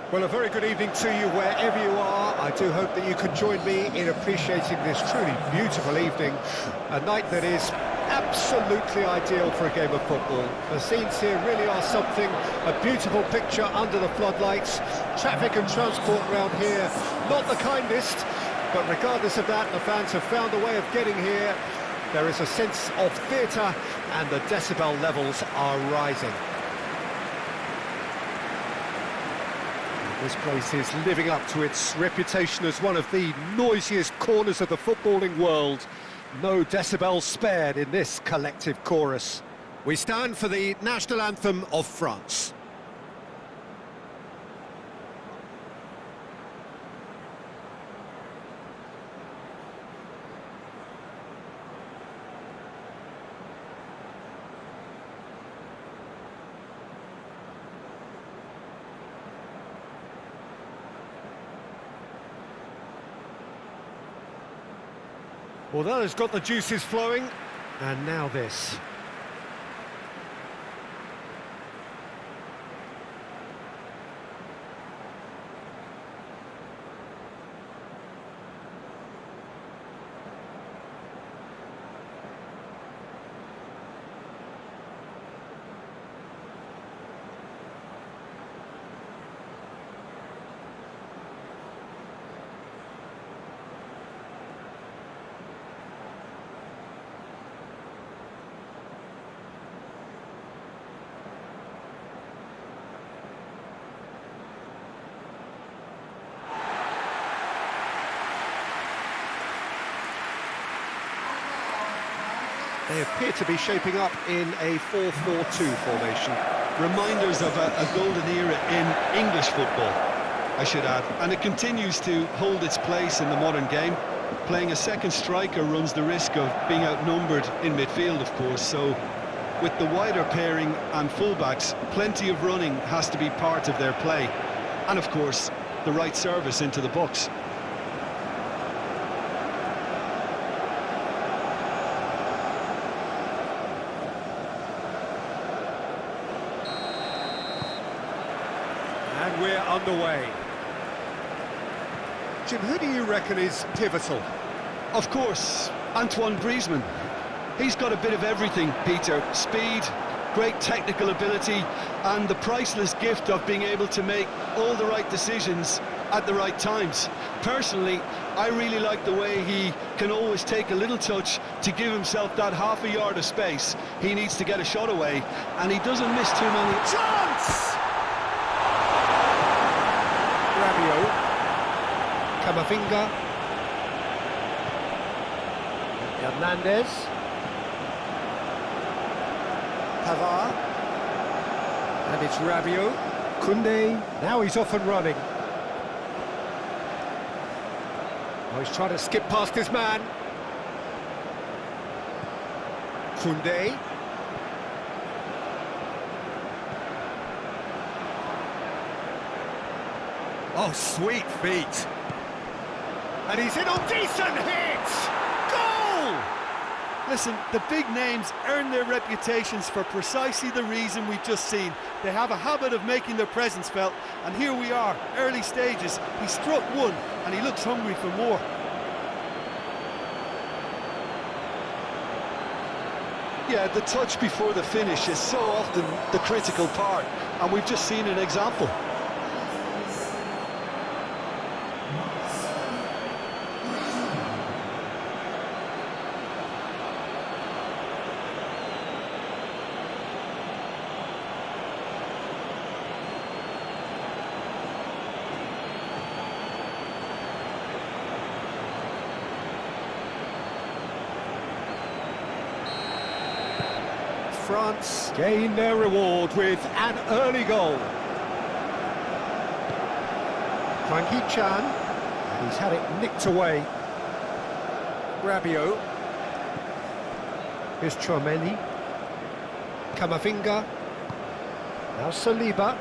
Well, a very good evening to you wherever you are. I do hope that you can join me in appreciating this truly beautiful evening. A night that is absolutely ideal for a game of football. The scenes here really are something, a beautiful picture under the floodlights. Traffic and transport around here, not the kindest, but regardless of that, the fans have found a way of getting here. There is a sense of theatre and the decibel levels are rising. This place is living up to its reputation as one of the noisiest corners of the footballing world. No decibels spared in this collective chorus. We stand for the national anthem of France. Well, that has got the juices flowing, and now this. They appear to be shaping up in a 4-4-2 formation. Reminders of a golden era in English football, I should add. And it continues to hold its place in the modern game. Playing a second striker runs the risk of being outnumbered in midfield, of course. So with the wider pairing and fullbacks, plenty of running has to be part of their play. And of course, the right service into the box. And we're underway. Jim, who do you reckon is pivotal? Of course, Antoine Griezmann. He's got a bit of everything, Peter. Speed, great technical ability, and the priceless gift of being able to make all the right decisions at the right times. Personally, I really like the way he can always take a little touch to give himself that half a yard of space. He needs to get a shot away, and he doesn't miss too many. Chance! Rabiot, Camavinga, Hernandez, Pavard, and it's Rabiot, Koundé, now he's off and running. Oh, he's trying to skip past his man. Koundé. Oh, sweet feet. And he's in on decent hit! Goal! Listen, the big names earn their reputations for precisely the reason we've just seen. They have a habit of making their presence felt, and here we are, early stages. He struck one, and he looks hungry for more. Yeah, the touch before the finish is so often the critical part, and we've just seen an example. France gain their reward with an early goal. Frankie Chan, and he's had it nicked away. Rabiot. Here's Chouameni. Camavinga. Now Saliba.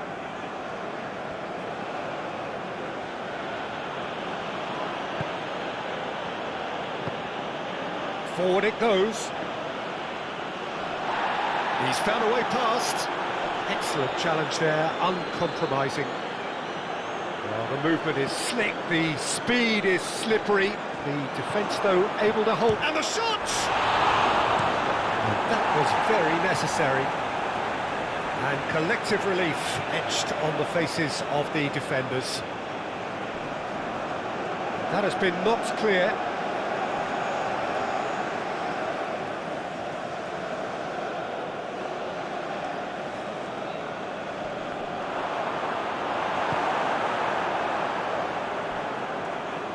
Forward it goes. He's found a way past. Excellent challenge there, uncompromising. Well, the movement is slick, the speed is slippery. The defence, though, able to hold. And the shot! That was very necessary. And collective relief etched on the faces of the defenders. That has been knocked clear.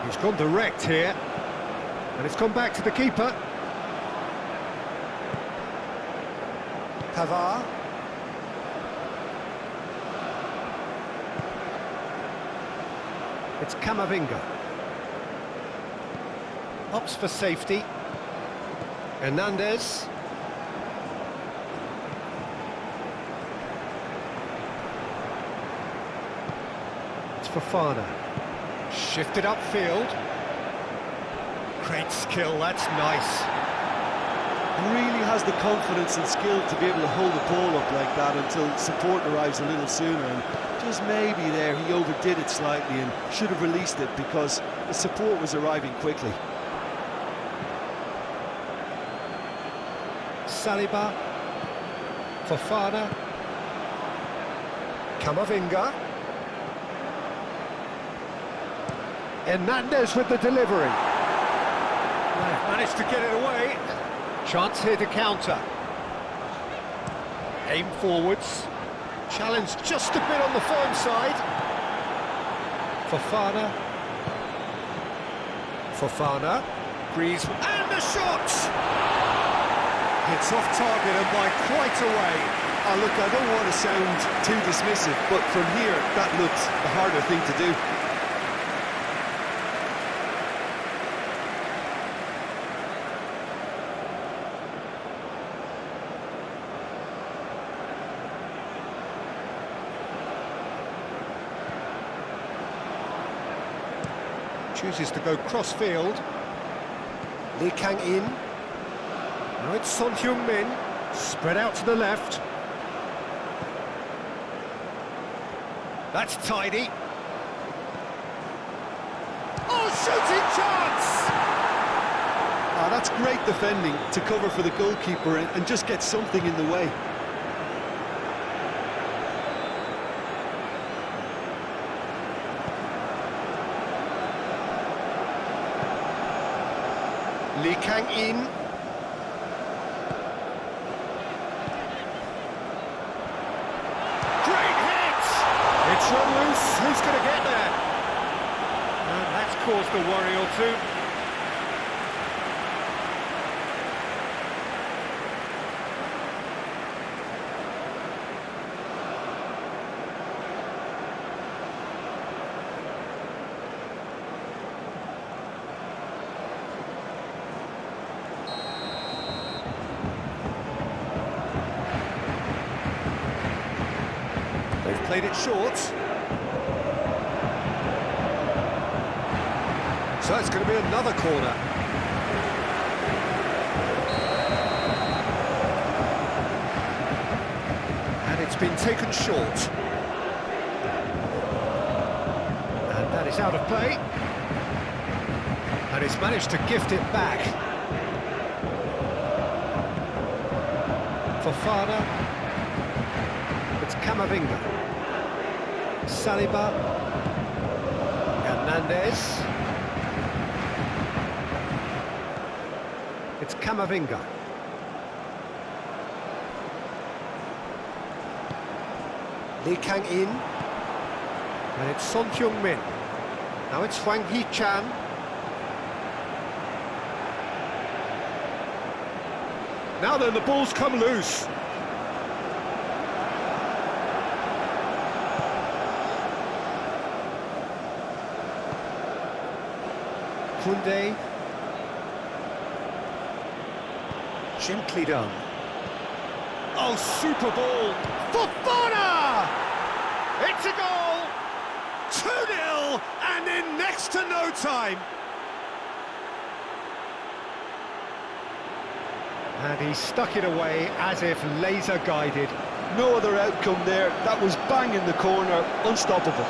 He's gone direct here, and it's gone back to the keeper. Pavard. It's Camavinga. Opts for safety. Hernandez. It's Fofana. Shifted upfield. Great skill, that's nice. Really has the confidence and skill to be able to hold the ball up like that until support arrives a little sooner, and just maybe there he overdid it slightly and should have released it because the support was arriving quickly. Saliba. Fofana. Camavinga. Hernandez with the delivery. They've managed to get it away. Chance here to counter. Aim forwards. Challenge just a bit on the firm side. Fofana. Fofana. Breeze. And the shot! It's off target and by quite a way. Oh, look, I don't want to sound too dismissive, but from here, that looks the harder thing to do. Chooses to go cross-field. Lee Kang-in. Now it's Son Heung-min. Spread out to the left. That's tidy. Oh, shooting chance! Ah, that's great defending to cover for the goalkeeper and just get something in the way. Lee Kang-in. Great hit! It's run loose. Who's going to get there? And that's caused a worry or two. They've played it short. So it's going to be another corner. And it's been taken short. And that is out of play. And it's managed to gift it back. Fofana. It's Camavinga. Saliba. Hernandez. It's Camavinga. Lee Kang-in. And it's Son Heung-min. Now it's Hwang Hee-chan. Now then, the ball's come loose. Koundé. Gently done. Oh, super ball. Fofana! It's a goal! 2-0, and in next to no time. And he stuck it away as if laser guided. No other outcome there. That was bang in the corner, unstoppable.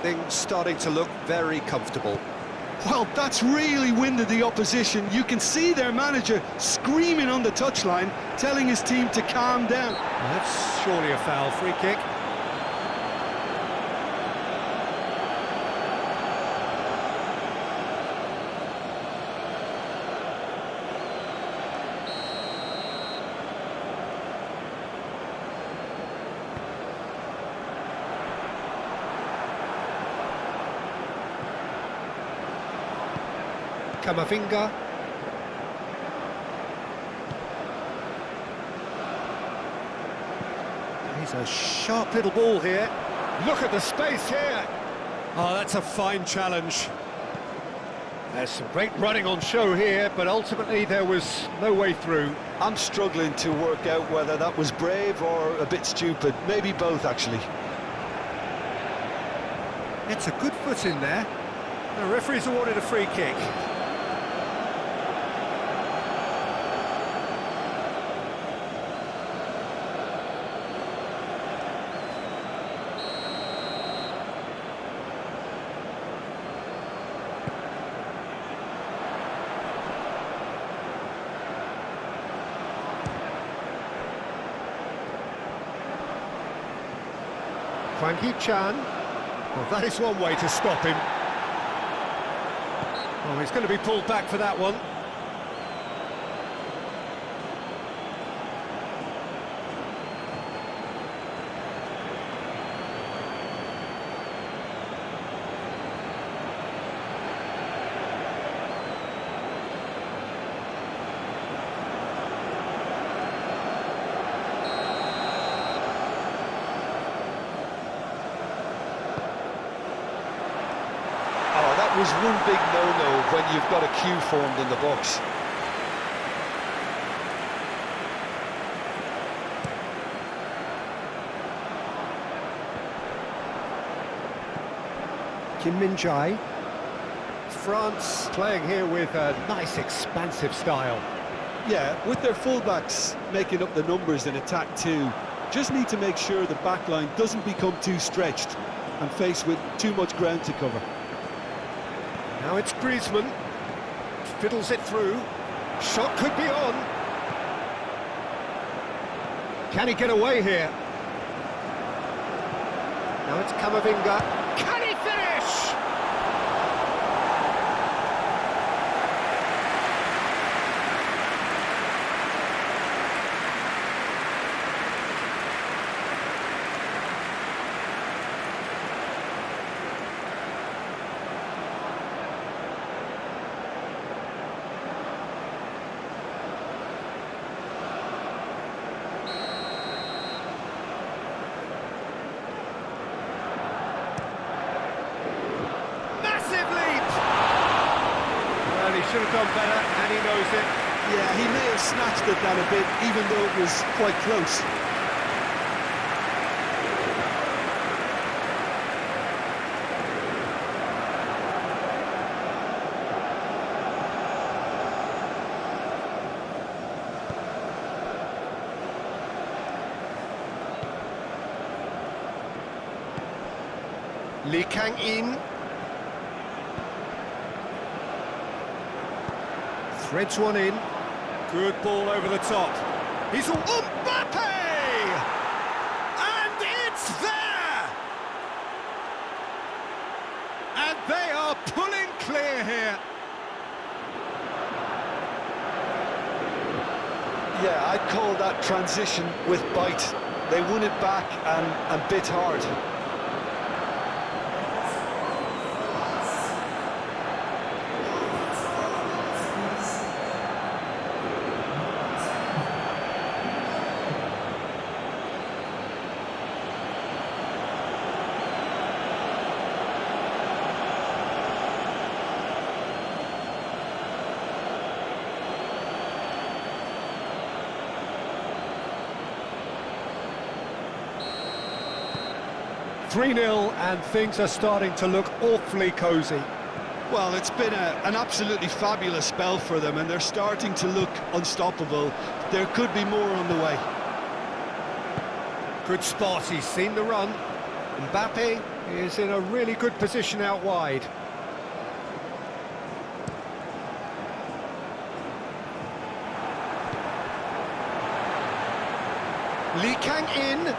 Things starting to look very comfortable. Well, that's really winded the opposition. You can see their manager screaming on the touchline, telling his team to calm down. That's surely a foul. Free kick. Kamavinga. He's a sharp little ball here. Look at the space here. Oh, that's a fine challenge. There's some great running on show here, but ultimately there was no way through. I'm struggling to work out whether that was brave or a bit stupid. Maybe both, actually. It's a good foot in there. The referee's awarded a free kick. Hwang Hee-chan. Well, that is one way to stop him. Oh, he's going to be pulled back for that one. Was one big no-no when you've got a queue formed in the box. Kim Min-jae. France playing here with a nice expansive style. Yeah, with their fullbacks making up the numbers in attack too, just need to make sure the back line doesn't become too stretched and faced with too much ground to cover. Now it's Griezmann, fiddles it through, shot could be on. Can he get away here? Now it's Kamavinga, can he finish? Should have done better, and he knows it. Yeah, he may have snatched at that a bit, even though it was quite close. Lee Kang-in. Threads one in. Good ball over the top. He's a Mbappe! And it's there! And they are pulling clear here. Yeah, I'd call that transition with bite. They won it back and bit hard. (3-0) and things are starting to look awfully cosy. Well, it's been an absolutely fabulous spell for them, and they're starting to look unstoppable. There could be more on the way. Good spot, he's seen the run. Mbappe is in a really good position out wide. Lee Kang in,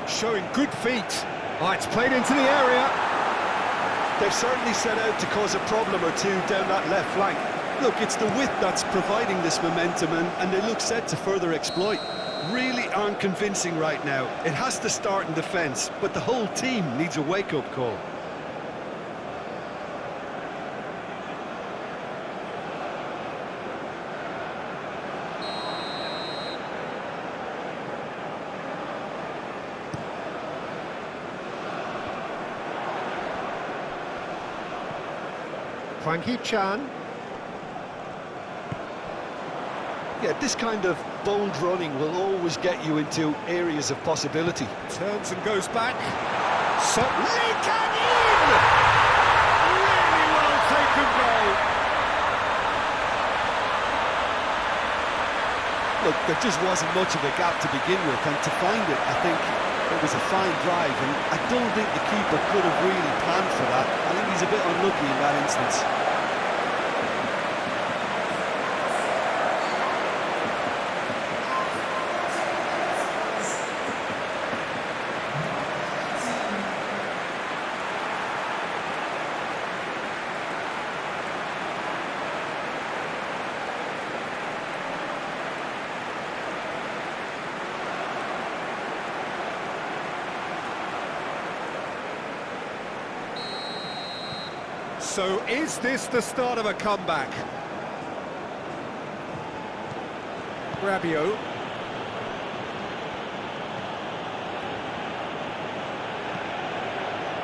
showing good feet. Oh, it's played into the area. They've certainly set out to cause a problem or two down that left flank. Look, it's the width that's providing this momentum, and they look set to further exploit. Really aren't convincing right now. It has to start in defence, but the whole team needs a wake-up call. Hwang Hee-chan. Yeah, this kind of bold running will always get you into areas of possibility. Turns and goes back. So Lee Kang in! Really well taken goal. Look, there just wasn't much of a gap to begin with, and to find it, I think it was a fine drive, and I don't think the keeper could have really planned for that. I think he's a bit unlucky in that instance. So is this the start of a comeback? Rabiot.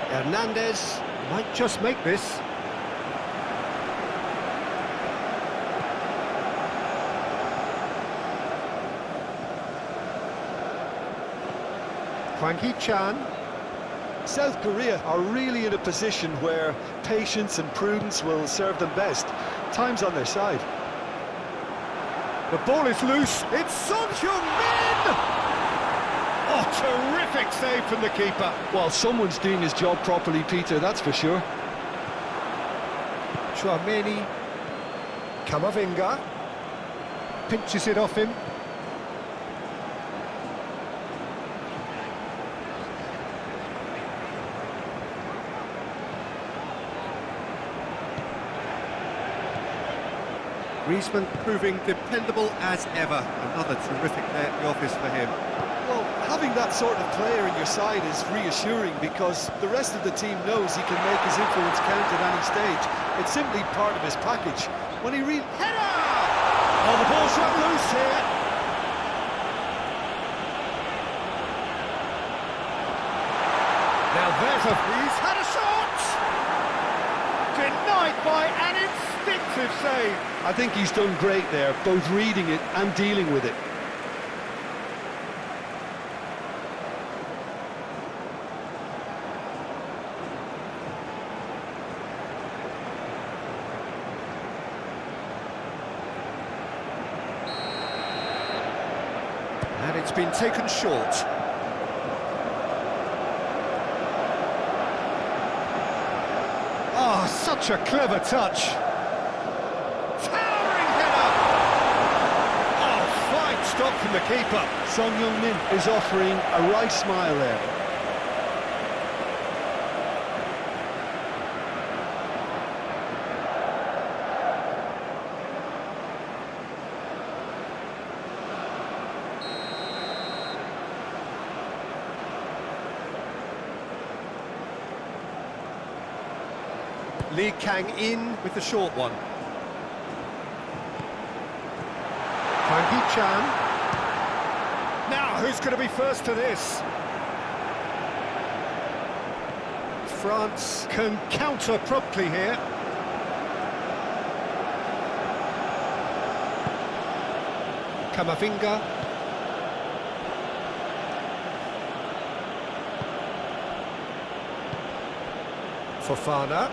Hernandez might just make this. Hwang Hee-chan. South Korea are really in a position where patience and prudence will serve them best. Time's on their side. The ball is loose. It's Son Heung-min! Oh, terrific save from the keeper. Well, someone's doing his job properly, Peter, that's for sure. Chouameni. Kamavinga. Pinches it off him. Griezmann proving dependable as ever. Another terrific day at the office for him. Well, having that sort of player in your side is reassuring because the rest of the team knows he can make his influence count at any stage. It's simply part of his package. When he Header! Oh, the ball's run loose here. Now there's he's had a shot! Denied by an instinctive save. I think he's done great there, both reading it and dealing with it. And it's been taken short. Oh, such a clever touch. Towering header! Oh, fine stop from the keeper. Son Heung-min is offering a right smile there. Lee Kang in with the short one. Hwang Hee-chan. Now, who's going to be first to this? France can counter promptly here. Kamavinga. Fofana.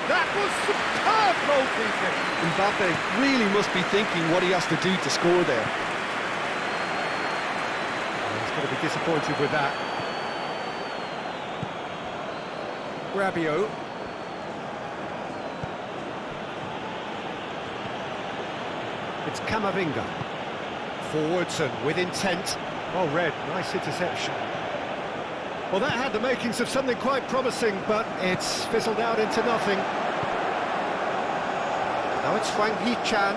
That was superb! superb goalkeeping. Mbappe really must be thinking what he has to do to score there. He's going to be disappointed with that. Rabiot. It's Camavinga. Forwards and with intent. Well read, nice interception. Well, that had the makings of something quite promising, but it's fizzled out into nothing. Now it's Wang Hee-chan.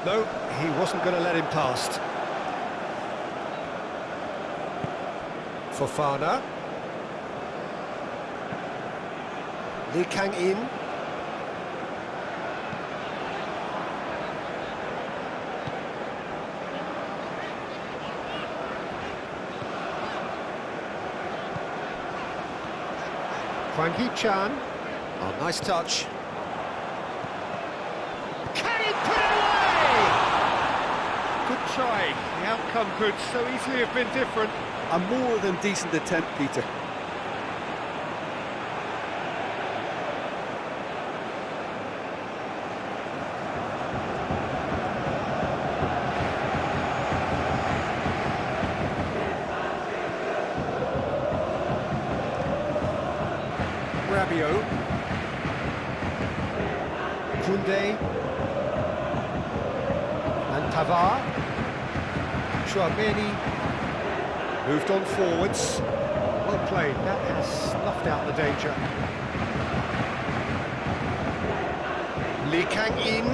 No, he wasn't going to let him past. Fofana. Lee Kang-in. Hwang Hee-chan. Oh, nice touch. Can he put it away? Good try. The outcome could so easily have been different. A more than decent attempt, Peter. Rabiot. Koundé. And Pavard. Chouameni. Moved on forwards. Well played. That has snuffed out the danger. Lee Kang-in.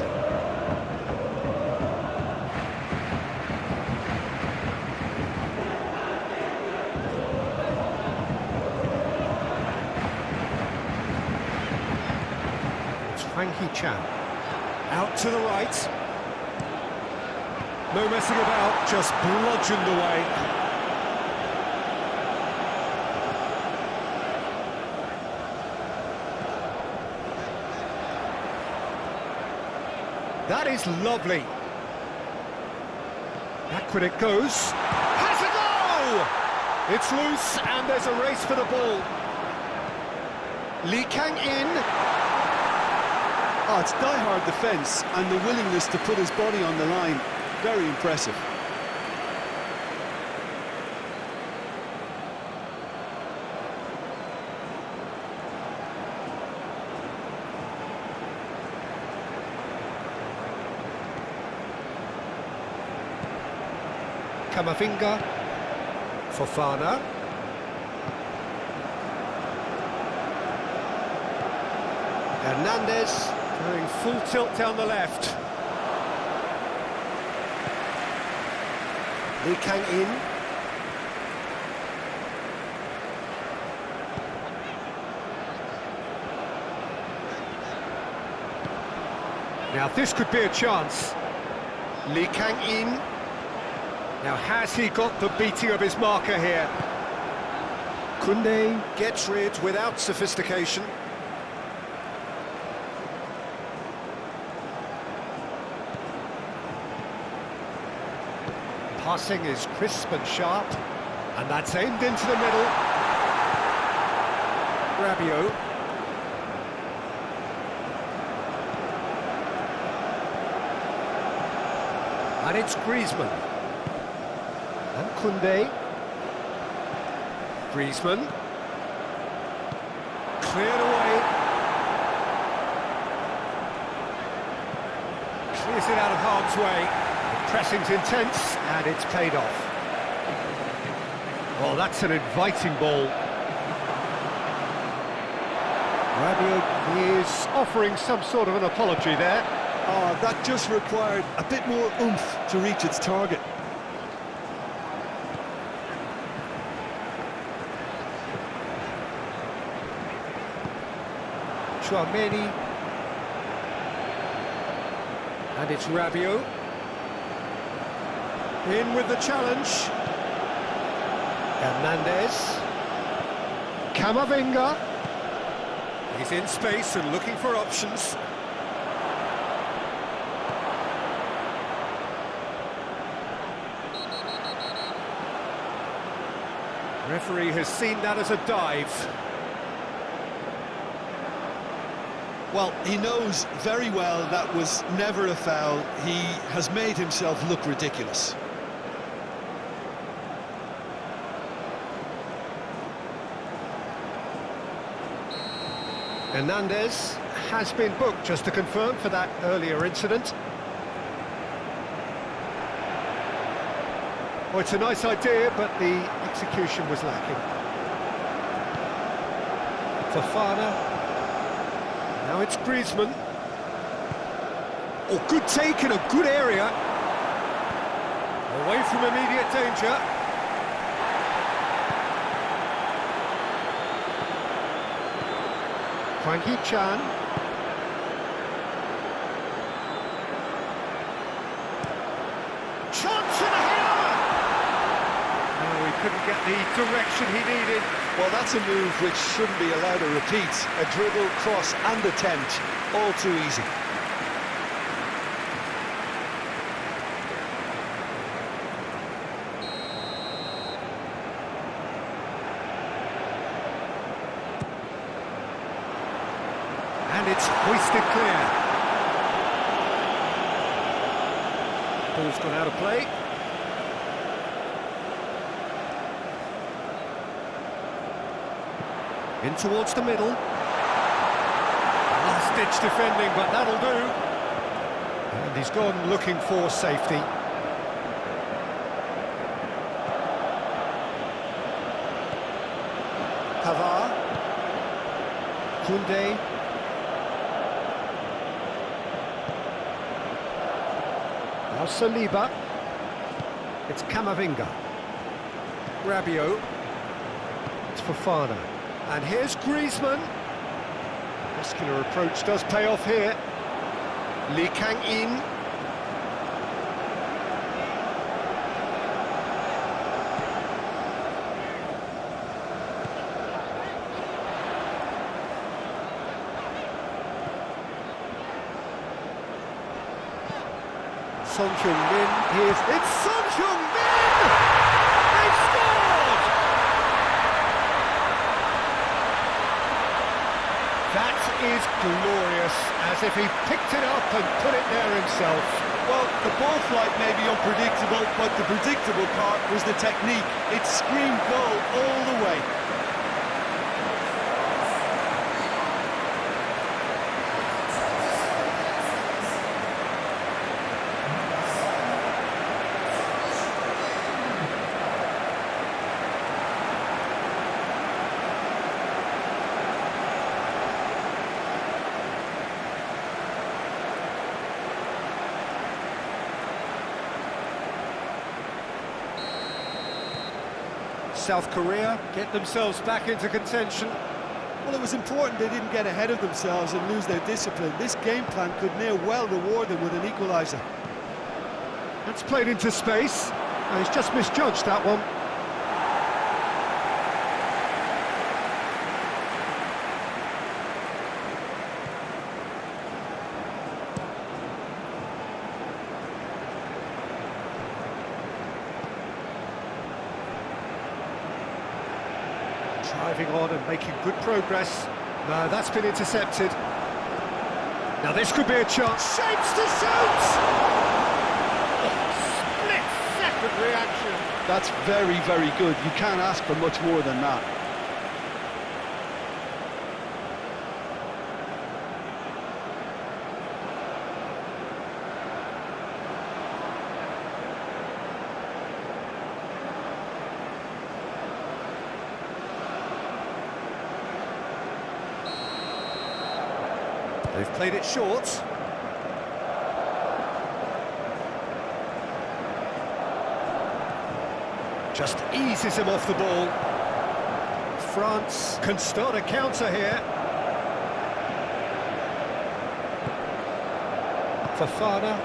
Hwang Hee-chan, out to the right. No messing about, just bludgeoned away. That is lovely. Back when it goes. Has a go! It's loose and there's a race for the ball. Lee Kang-in. Oh, it's die-hard defence and the willingness to put his body on the line. Very impressive. Camavinga. Fofana. Hernandez. Going full tilt down the left. Lee Kang-in. Now this could be a chance. Lee Kang-in. Now has he got the beating of his marker here? Koundé gets rid without sophistication. Passing is crisp and sharp, and that's aimed into the middle. Rabiot. And it's Griezmann. And Koundé. Griezmann. Cleared away. Clears it out of harm's way. Pressing's intense, and it's paid off. Oh, that's an inviting ball. Rabiot is offering some sort of an apology there. Oh, that just required a bit more oomph to reach its target. Chouameni. And it's Rabiot. In with the challenge. Hernandez. Camavinga. He's in space and looking for options. Referee has seen that as a dive. Well, he knows very well that was never a foul. He has made himself look ridiculous. Hernandez has been booked, just to confirm, for that earlier incident. Well, it's a nice idea, but the execution was lacking. Fofana. Now it's Griezmann. Oh, good take in a good area. Away from immediate danger. Frankie Chan. Chance and a header! No, he couldn't get the direction he needed. Well, that's a move which shouldn't be allowed to repeat. A dribble, cross and attempt, all too easy. And it's hoisted clear. Ball's gone out of play. In towards the middle. Last-ditch defending, but that'll do. And he's gone looking for safety. Pavard. Koundé. Now Saliba. It's Camavinga. Rabiot. It's Fofana. And here's Griezmann. Muscular approach does pay off here. Lee Kang-in. Son Heung-min. It's Son Heung-min! They've scored! That is glorious, as if he picked it up and put it there himself. Well, the ball flight may be unpredictable, but the predictable part was the technique. It screamed goal all the way. South Korea get themselves back into contention. Well, it was important they didn't get ahead of themselves and lose their discipline. This game plan could near well reward them with an equaliser. That's played into space. He's just misjudged that one. Driving on and making good progress. No, that's been intercepted. Now this could be a chance. Shapes to shoot! Oh, split-second reaction. That's very, very good. You can't ask for much more than that. They've played it short. Just eases him off the ball. France can start a counter here. Fofana.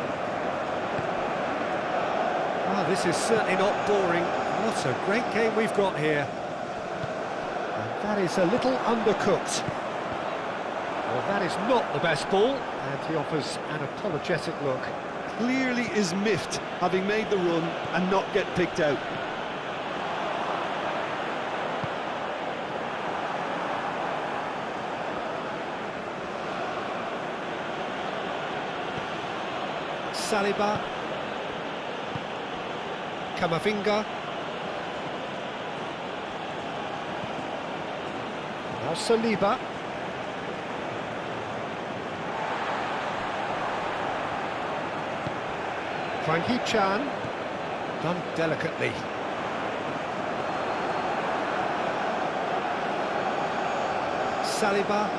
Oh, this is certainly not boring. What a great game we've got here. And that is a little undercooked. Well, that is not the best ball, and he offers an apologetic look. Clearly is miffed, having made the run and not get picked out. Saliba. Camavinga. Now Saliba. Hwang Hee-chan. Done delicately. Saliba.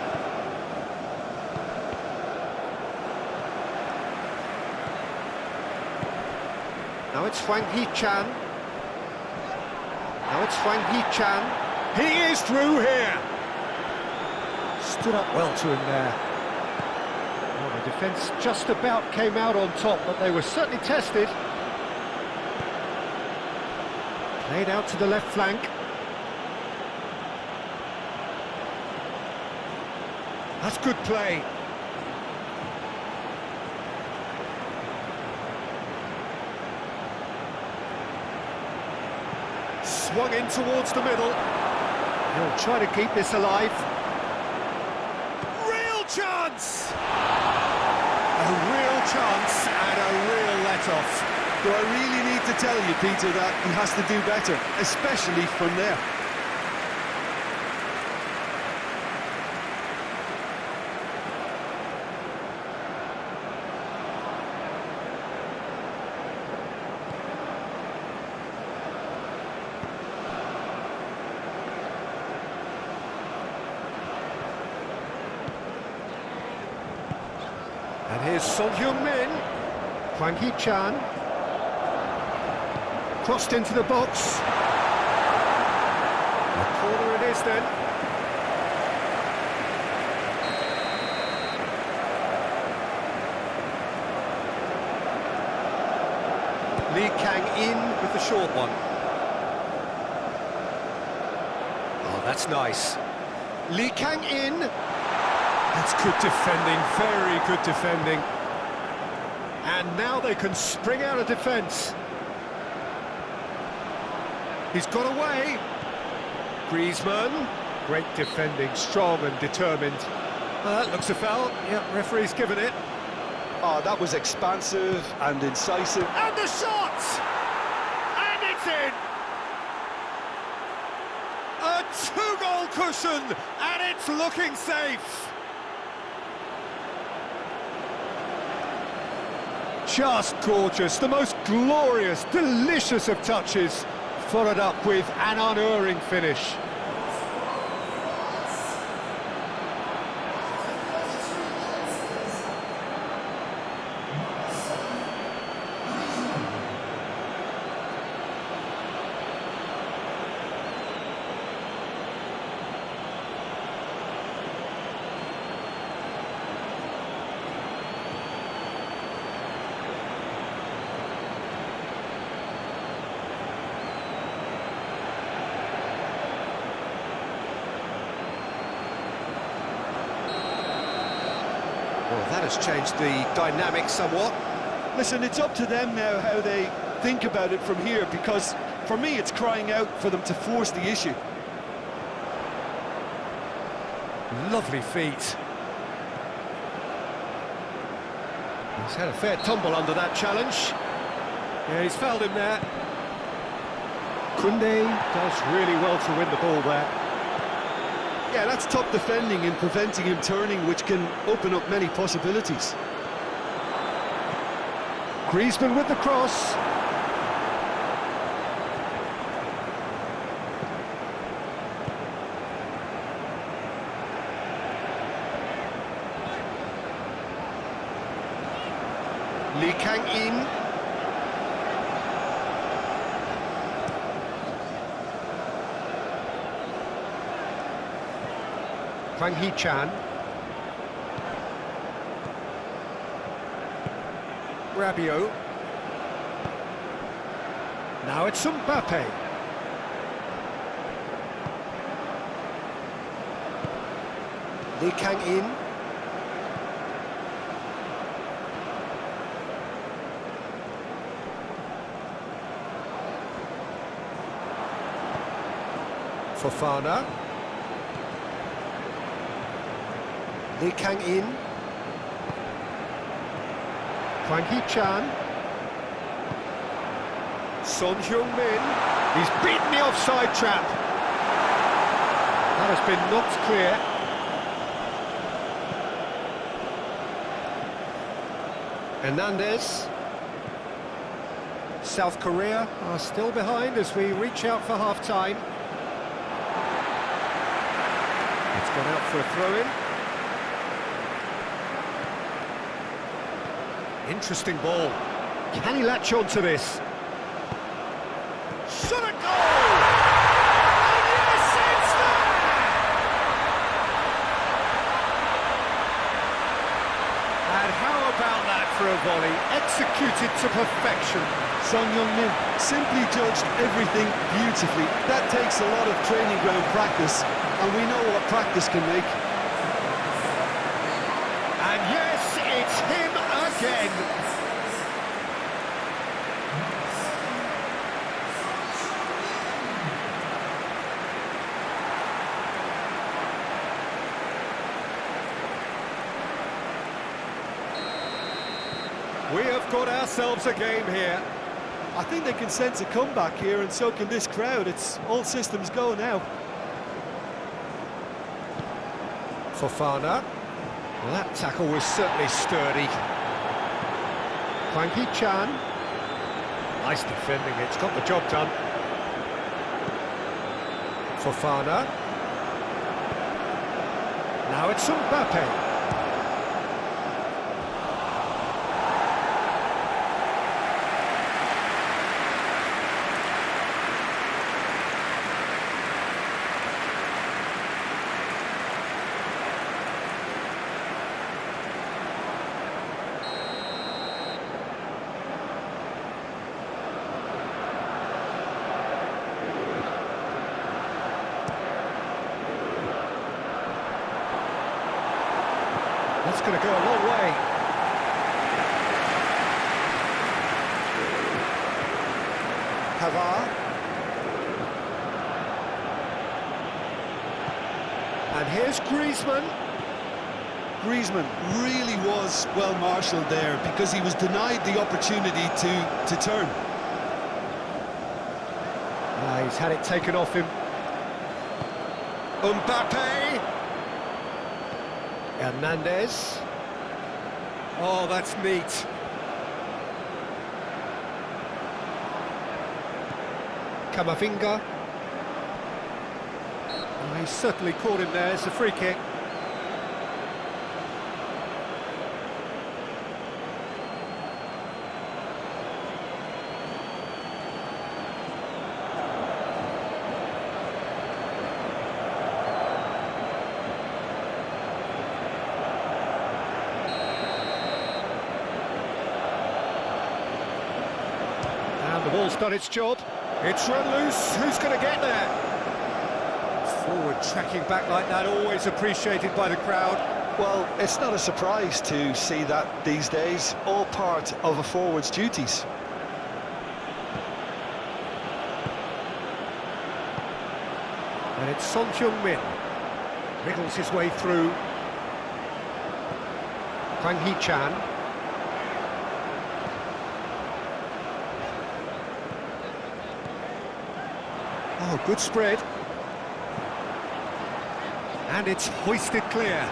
Now it's Hwang Hee-chan. Now it's Hwang Hee-chan. He is through here. Stood up well to him there. Well, the defence just about came out on top, but they were certainly tested. Played out to the left flank. That's good play. Swung in towards the middle. He'll try to keep this alive. Real chance! A real chance and a real let-off. Do I really need to tell you, Peter, that he has to do better, especially from there? And here's Son Heung-min. Hwang Hee-chan. Crossed into the box. A corner it is then. Lee Kang-in with the short one. Oh, that's nice. Lee Kang-in. That's good defending, very good defending. And now they can spring out of defence. He's got away. Griezmann. Great defending, strong and determined. Well, that looks a foul. Yeah, referee's given it. Oh, that was expansive and incisive. And the shot! And it's in! A two-goal cushion, and it's looking safe. Just gorgeous, the most glorious, delicious of touches, followed up with an unerring finish. Well, that has changed the dynamic somewhat. Listen, it's up to them now how they think about it from here, because for me it's crying out for them to force the issue. Lovely feet. He's had a fair tumble under that challenge. Yeah, he's fouled him there. Koundé does really well to win the ball there. Yeah, that's top defending and preventing him turning, which can open up many possibilities. Griezmann with the cross. Lee Kang-in. Hwang Hee-chan. Rabiot. Now it's Mbappe. Lee Kang-in. Fofana. Lee Kang-in. Hwang Hee-chan. Son Heung-min. He's beaten the offside trap. That has been knocked clear. Hernandez. South Korea are still behind as we reach out for half-time. It's gone out for a throw-in. Interesting ball. Can he latch on to this? Shot a goal! And yes, it's there! And how about that for a volley? Executed to perfection. Son Heung-min simply judged everything beautifully. That takes a lot of training ground practice, and we know what practice can make. And yes, it's him again. We have got ourselves a game here. I think they can sense a comeback here, and so can this crowd. It's all systems go now. Fofana. Well, that tackle was certainly sturdy. Hwang Hee-chan. Nice defending, it's got the job done. Fofana. Now it's Mbappe. That's going to go a long way. Pavard. And here's Griezmann. Griezmann really was well marshalled there because he was denied the opportunity to turn. He's had it taken off him. Mbappe. Hernandez. Oh, that's neat. Camavinga. Oh, he certainly caught him there. It's a free kick. The ball's done its job. It's run loose. Who's going to get there? Forward tracking back like that, always appreciated by the crowd. Well, it's not a surprise to see that these days. All part of a forward's duties. And it's Son Heung-min. Wriggles his way through. Hwang Hee-chan. Oh, good spread. And it's hoisted clear.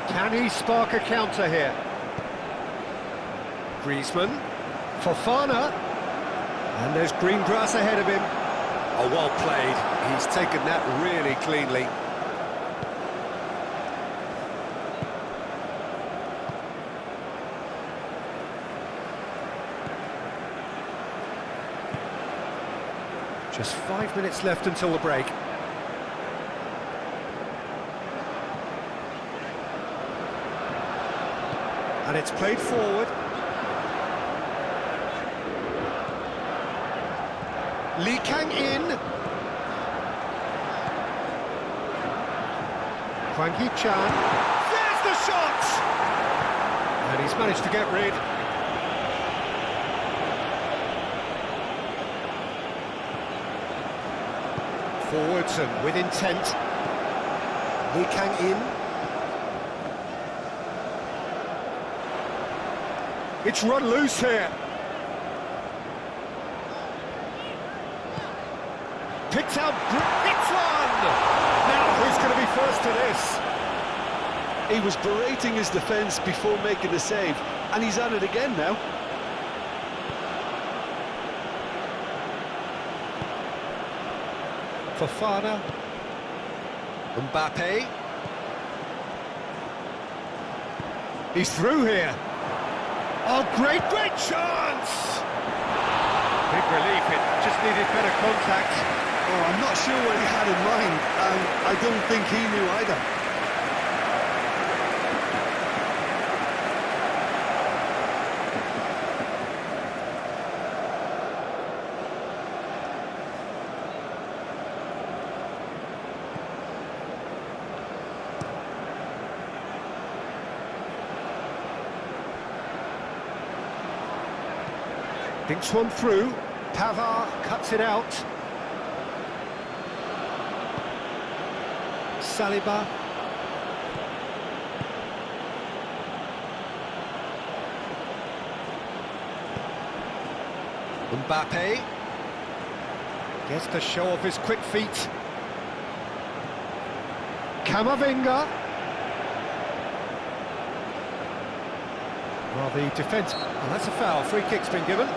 Can he spark a counter here? Griezmann. Fofana. And there's green grass ahead of him. Oh, well played. He's taken that really cleanly. Just 5 minutes left until the break. And it's played forward. Lee Kang-in. Hwang Hee-chan. There's the shot! And he's managed to get rid. Forwards and with intent. Lee Kang-in. It's run loose here. Picked out, it's one! Now, who's going to be first to this? He was berating his defence before making the save, and he's at it again now. Fofana. Mbappe. He's through here. Oh, great chance! Big relief, it just needed better contact. Oh, I'm not sure what he had in mind, and I don't think he knew either. Thinks one through. Pavard cuts it out. Saliba. Mbappe. Gets to show off his quick feet. Camavinga. Well, the defence... Well, that's a foul. Free kick's been given.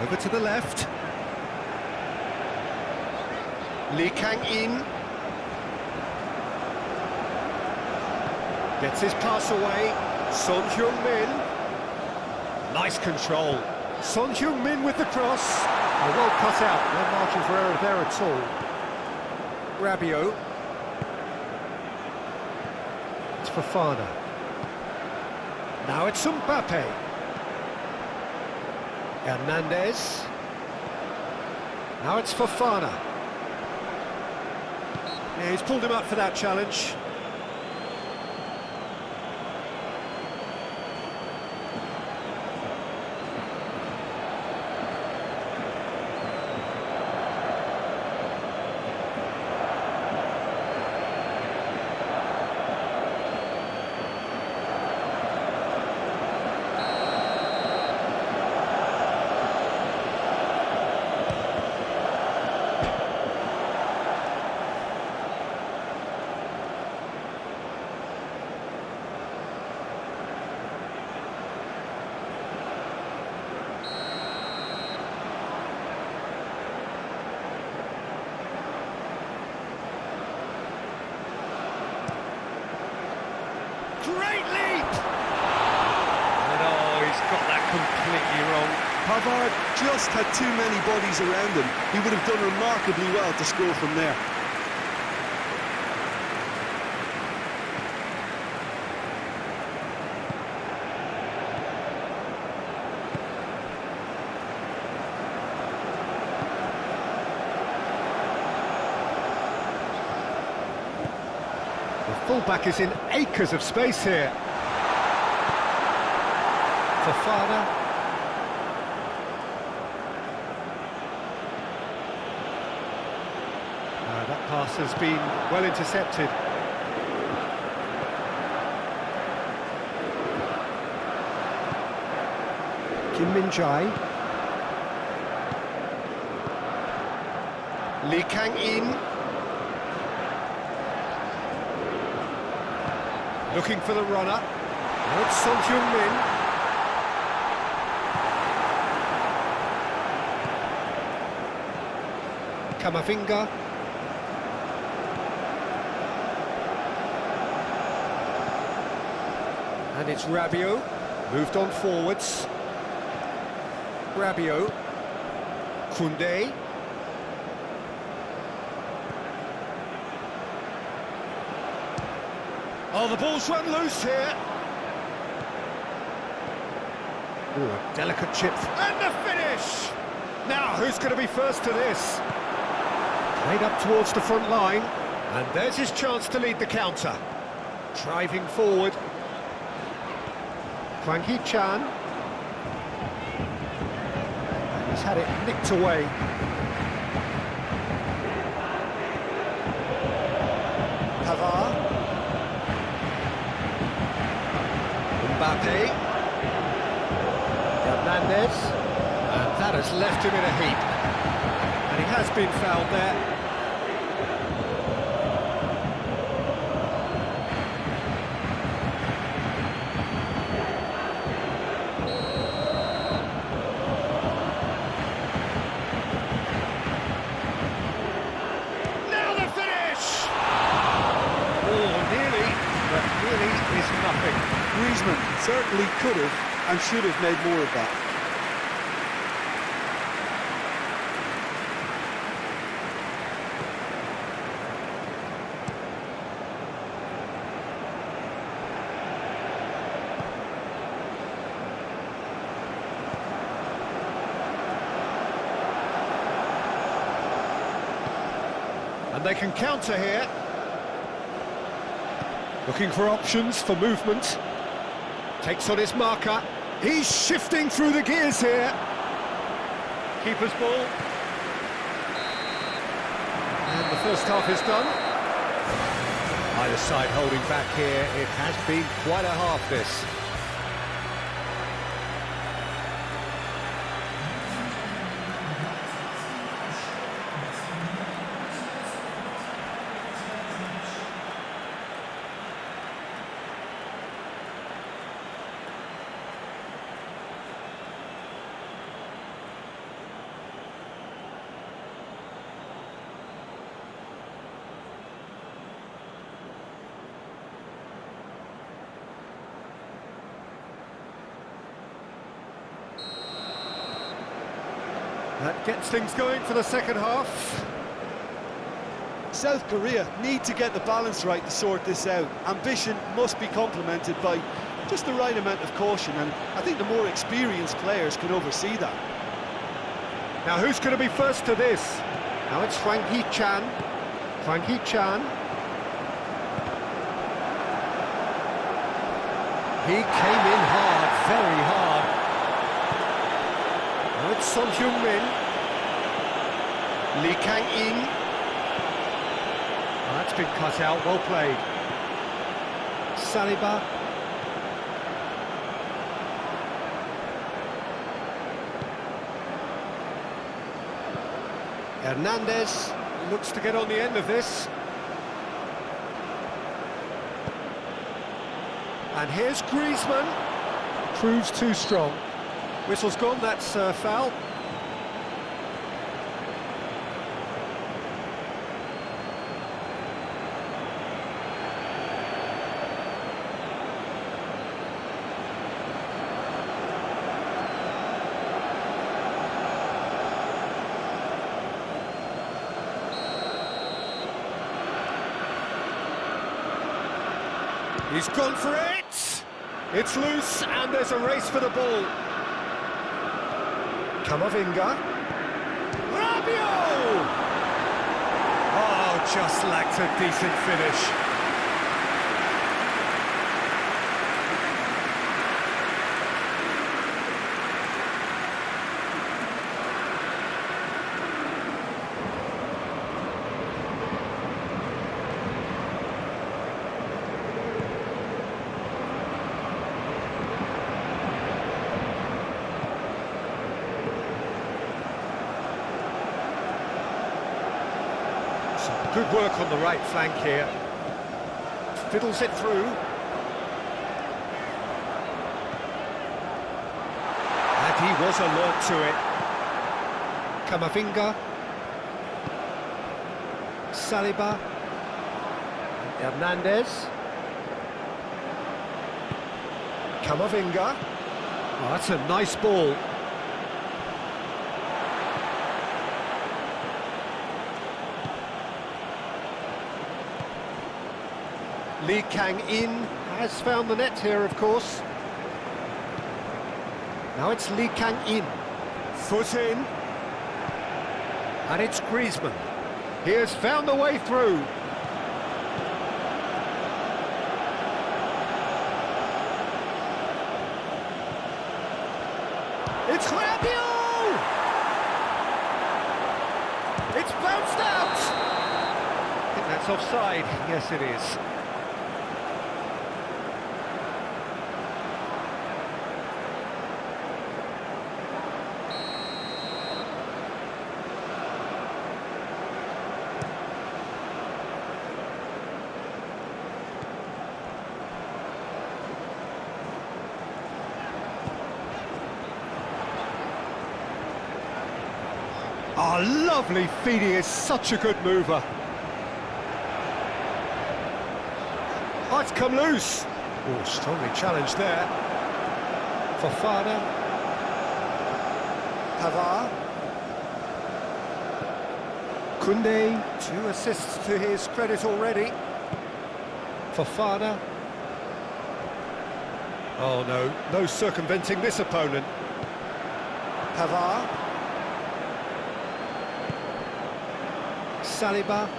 Over to the left. Lee Kang-in. Gets his pass away. Son Heung-min. Nice control. Son Heung-min with the cross. Oh, well cut out. No margin for error there at all. Rabiot. It's Fofana. Now it's Mbappe. Hernandez. Now it's Fofana. Yeah, he's pulled him up for that challenge. Great leap! And oh, he's got that completely wrong. Pavard just had too many bodies around him. He would have done remarkably well to score from there. The fullback is in acres of space here. Fofana. That pass has been well intercepted. Kim Min-jae. Lee Kang-in. Looking for the runner. Now it's Son Heung-min. Camavinga. And it's Rabiot. Moved on forwards. Rabiot. Koundé. Oh, the ball's run loose here. Ooh, a delicate chip. And the finish! Now, who's going to be first to this? Played up towards the front line. And there's his chance to lead the counter. Driving forward. Hwang Hee-chan. And he's had it nicked away. Pavard. Mbappe. Hernandez. And that has left him in a heap. And he has been fouled there. Now the finish! Oh, nearly, but nearly is nothing. Griezmann certainly could have and should have made more of that. And they can counter here. Looking for options for movement. Takes on his marker. He's shifting through the gears here. Keeper's ball. And the first half is done. Either side holding back here. It has been quite a half, this. That gets things going for the second half. South Korea need to get the balance right to sort this out. Ambition must be complemented by just the right amount of caution, and I think the more experienced players can oversee that. Now who's going to be first to this? Now it's Hwang Hee-chan. Hwang Hee-chan. He came in hard, very hard. Now it's Son Heung-min. Lee Kang-in. Oh, that's been cut out, well played. Saliba. Hernandez looks to get on the end of this. And here's Griezmann. Proves too strong. Whistle's gone, that's foul. He's gone for it! It's loose, and there's a race for the ball. Camavinga. Rabiot! Oh, just lacked a decent finish. Good work on the right flank here. Fiddles it through. And he was alert to it. Camavinga. Saliba. Hernandez. Camavinga. Oh, that's a nice ball. Lee Kang-in has found the net here, of course. Now it's Lee Kang-in. Foot in. And it's Griezmann. He has found the way through. It's Rabiot! It's bounced out! I think that's offside. Yes, it is. Oh, lovely feed, he is such a good mover. Oh, it's come loose. Oh, strongly challenged there. Fofana. Pavard. Koundé, 2 assists to his credit already. Fofana. Oh no, no circumventing this opponent. Pavard. Saliba.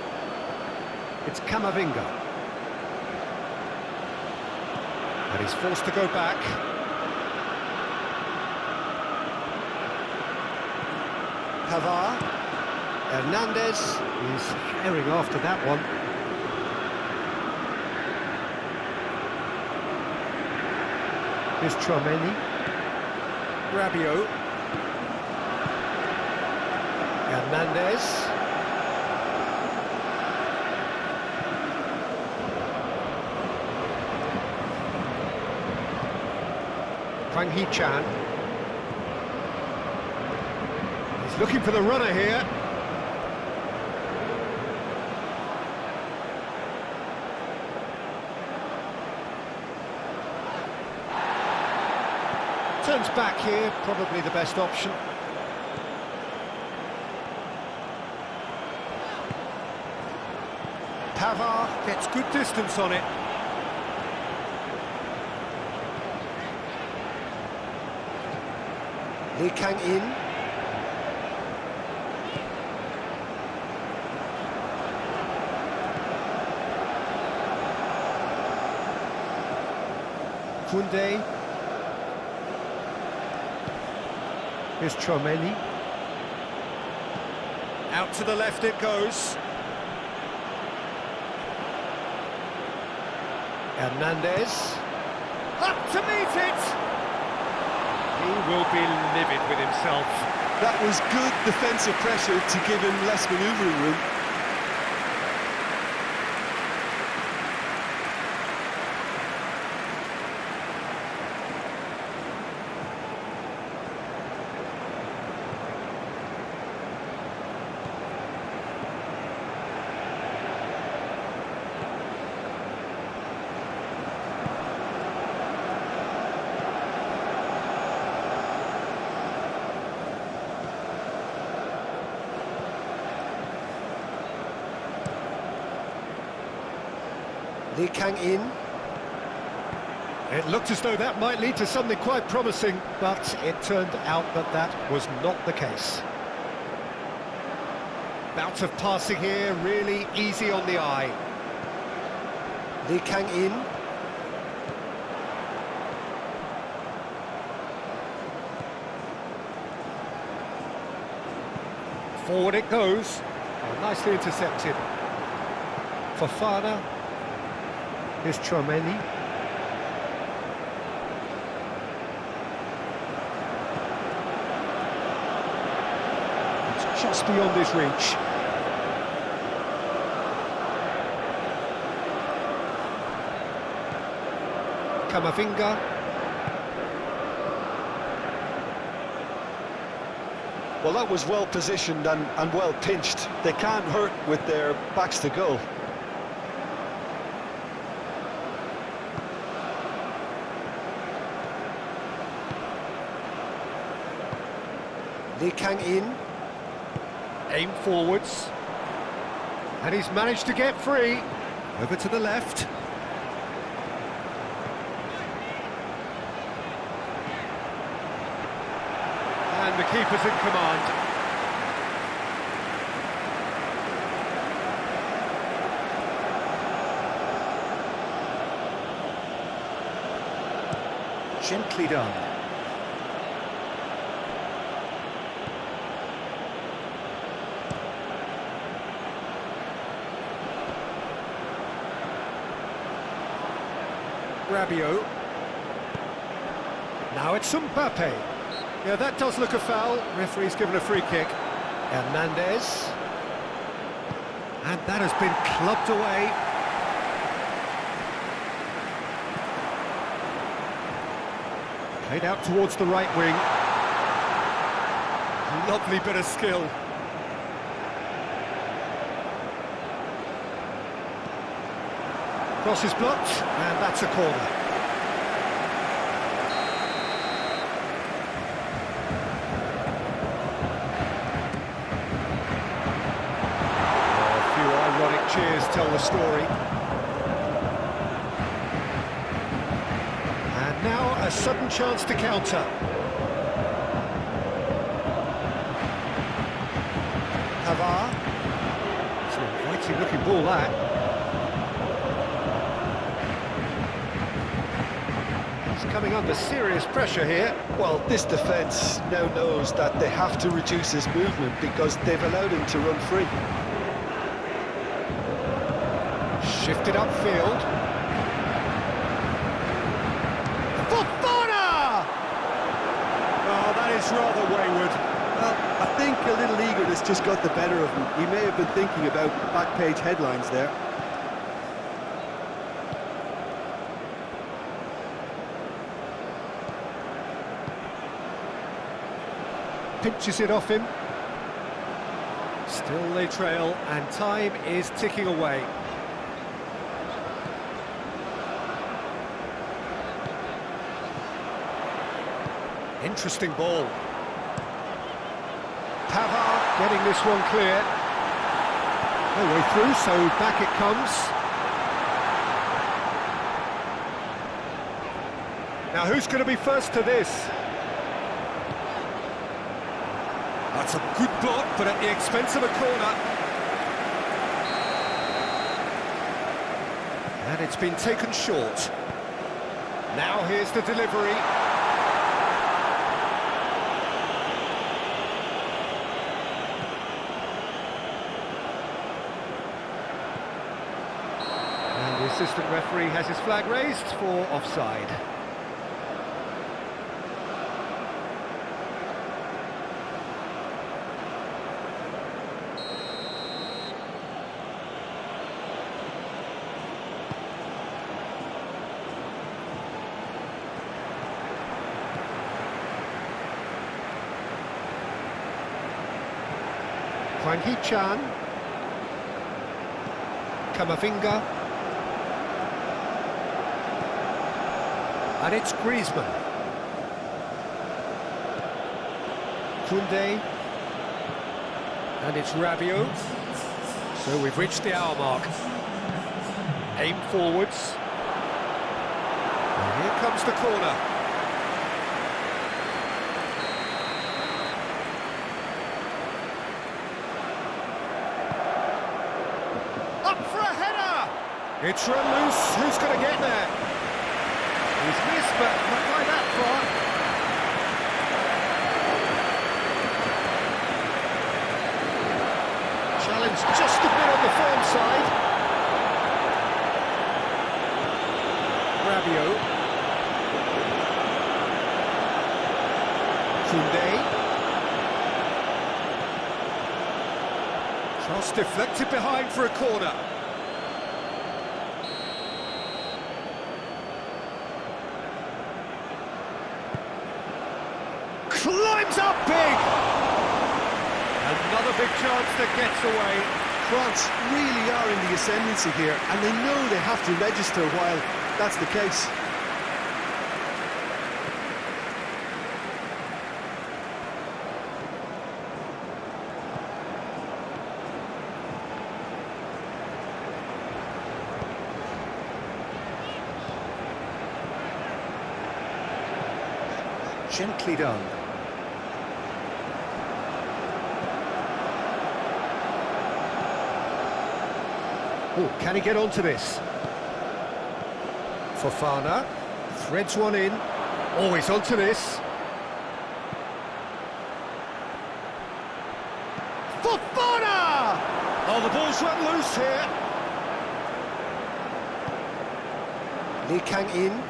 It's Camavinga. And he's forced to go back. Pavard. Hernandez is herring after that one. Here's Tchouaméni. Rabiot. Hernandez. Hwang Hee-chan. He's looking for the runner here. Turns back here, probably the best option. Pavard gets good distance on it. Lee Kang-in. Koundé. Here's Tchouaméni. Out to the left it goes. Hernandez. Up to meet it! He will be livid with himself. That was good defensive pressure to give him less manoeuvring room. Lee Kang-in. It looked as though that might lead to something quite promising, but it turned out that that was not the case. Bout of passing here, really easy on the eye. Lee Kang-in. Forward it goes. Oh, nicely intercepted. Fofana. Here's Tchouaméni. It's just beyond his reach. Camavinga. Well, that was well positioned and well pinched. They can't hurt with their backs to goal. Lee Kang-in. Aim forwards. And he's managed to get free. Over to the left. And the keeper's in command. Gently done. Rabiot. Now it's Mbappe. Yeah, that does look a foul. Referee's given a free kick. Hernandez. And that has been clubbed away. Played out towards the right wing. Lovely bit of skill. Cross is blocked, and that's a corner. A few ironic cheers tell the story. And now a sudden chance to counter. Pavard. It's an inviting looking ball, that. Coming under serious pressure here. Well, this defence now knows that they have to reduce his movement because they've allowed him to run free. Shifted upfield. Fofana! Oh, that is rather wayward. Well, I think a little eagerness just got the better of him. He may have been thinking about back page headlines there. Pinches it off him. Still they trail, and time is ticking away. Interesting ball. Pavard getting this one clear. No way through, so back it comes. Now who's going to be first to this? That's a good block, but at the expense of a corner. And it's been taken short. Now here's the delivery. And the assistant referee has his flag raised for offside. Hwang Hee-chan, Kamavinga, and it's Griezmann. Koundé, and it's Rabiot. So we've reached the hour mark. Aim forwards. And here comes the corner. It's run loose, who's going to get there? He's missed, but not by that far. Challenge just a bit on the firm side. Rabiot. Koundé. Cross deflected behind for a corner. Climbs up big! Another big chance that gets away. France really are in the ascendancy here, and they know they have to register while that's the case. Gently done. Oh, can he get onto this? Fofana threads one in. Oh, he's onto this. Fofana! Oh, the ball's run loose here. Lee Kang in.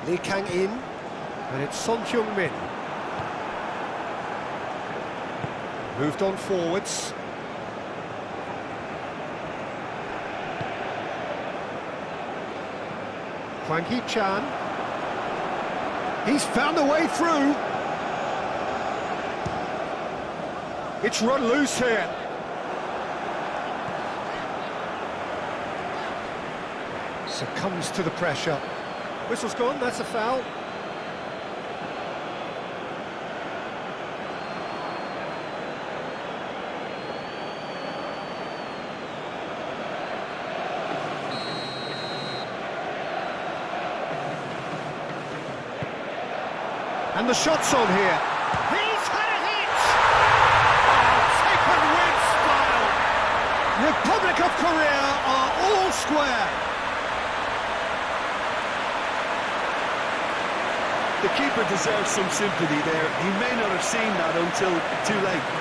Lee Kang in, and it's Son Heung-min. Moved on forwards. Hwang Hee-chan. He's found a way through. It's run loose here. Succumbs to the pressure. Whistle's gone, that's a foul. And the shot's on here. He's had a hit! Oh, tip and win style! Republic of Korea are all square. The keeper deserves some sympathy there. He may not have seen that until too late.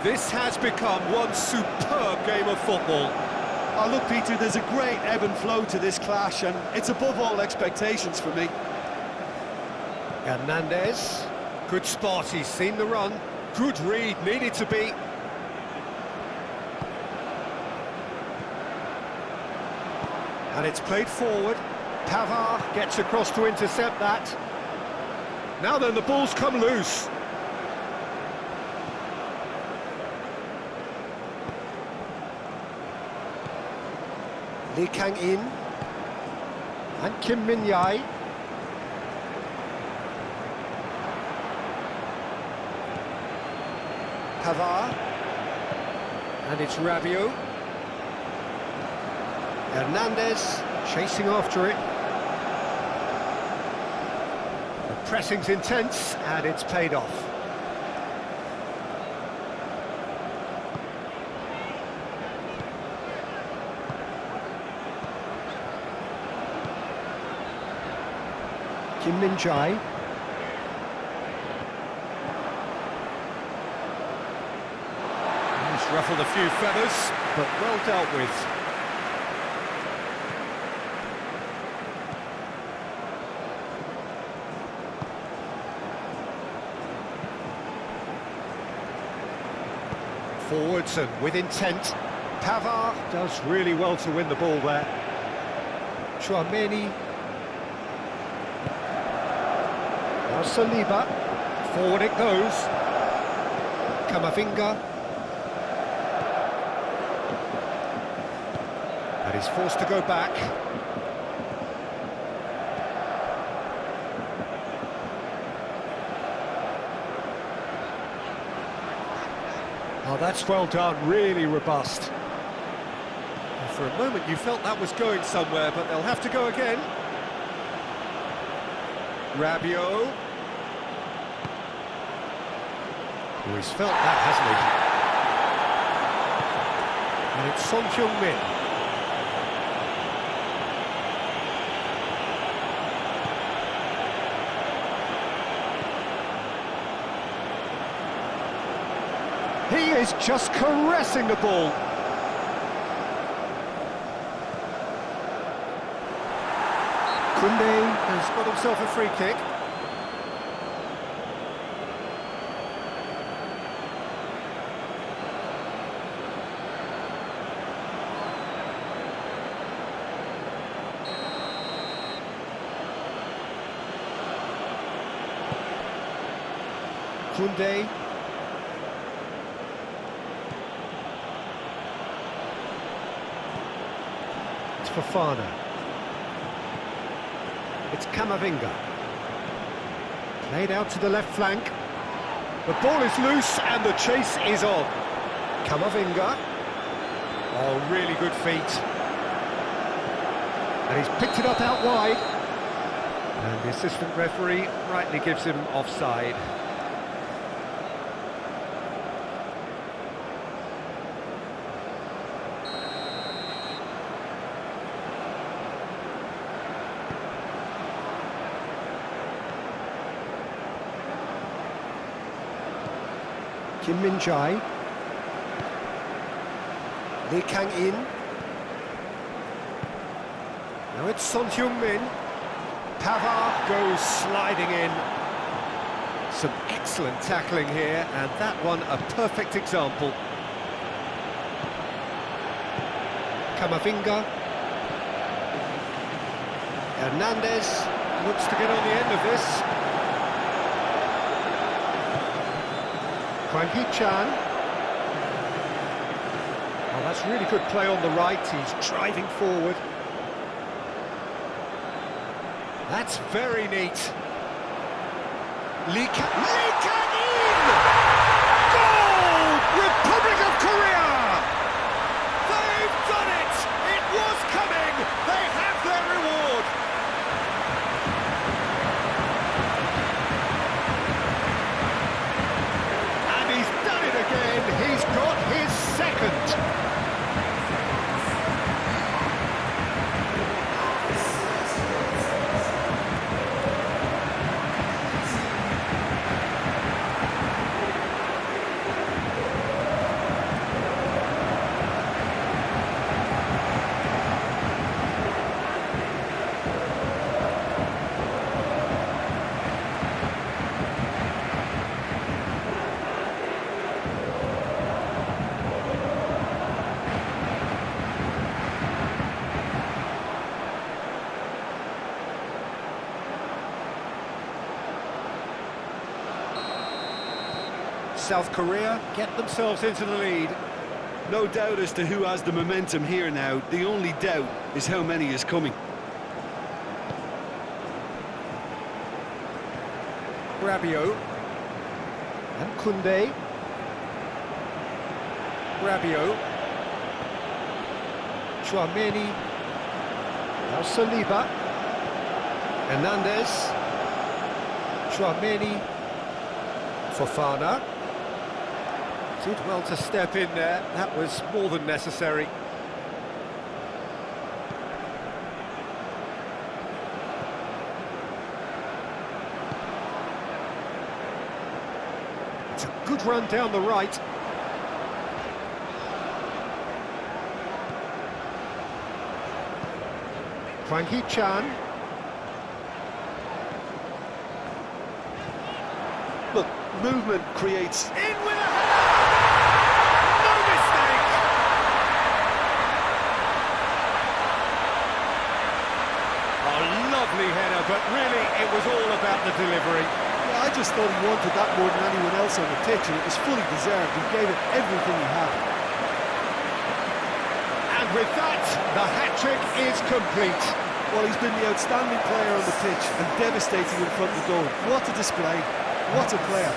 This has become one superb game of football. Oh, look, Peter, there's a great ebb and flow to this clash, and it's above all expectations for me. Hernandez, good spot, he's seen the run. Good read, needed to be. And it's played forward. Pavard gets across to intercept that. Now then, the ball's come loose. Lee Kang in, and Kim Min-jae. Pavard, and it's Rabiot. Hernandez chasing after it. The pressing's intense, and it's paid off. Kim Min-jae. He's ruffled a few feathers, but well dealt with. Forwards and with intent. Pavard does really well to win the ball there. Chouameni. Saliba, forward it goes. Kamavinga. And he's forced to go back. Oh, that's well done, really robust. And for a moment you felt that was going somewhere, but they'll have to go again. Rabiot. Oh, he's felt that, hasn't he? And it's Son Heung-min. He is just caressing the ball. Koundé has got himself a free kick. Koundé. It's Fofana. It's Camavinga. Played out to the left flank. The ball is loose and the chase is on. Camavinga. Oh, really good feet. And he's picked it up out wide. And the assistant referee rightly gives him offside. Kim Min-jae. Lee Kang-in. Now it's Son Heung-min. Pavard goes sliding in. Some excellent tackling here, and that one a perfect example. Camavinga. Hernandez looks to get on the end of this. Hwang Hee-chan. Oh, that's really good play on the right. He's driving forward. That's very neat. Lee Kang-in! Goal! Republic of Korea! They've done it! It was coming! They have their reward! And he's done it again! He's got his second! South Korea get themselves into the lead. No doubt as to who has the momentum here now. The only doubt is how many is coming. Rabiot. And Koundé. Rabiot. Chouameni. Now Saliba. Hernandez. Chouameni. Fofana. Did well to step in there. That was more than necessary. It's a good run down the right. Hwang Hee-chan. Look, movement creates... In with a header! No mistake! A lovely header, but really it was all about the delivery. Yeah, I just thought he wanted that more than anyone else on the pitch, and it was fully deserved. He gave it everything he had. And with that, the hat-trick is complete. Well, he's been the outstanding player on the pitch and devastating in front of the goal. What a display. What a player.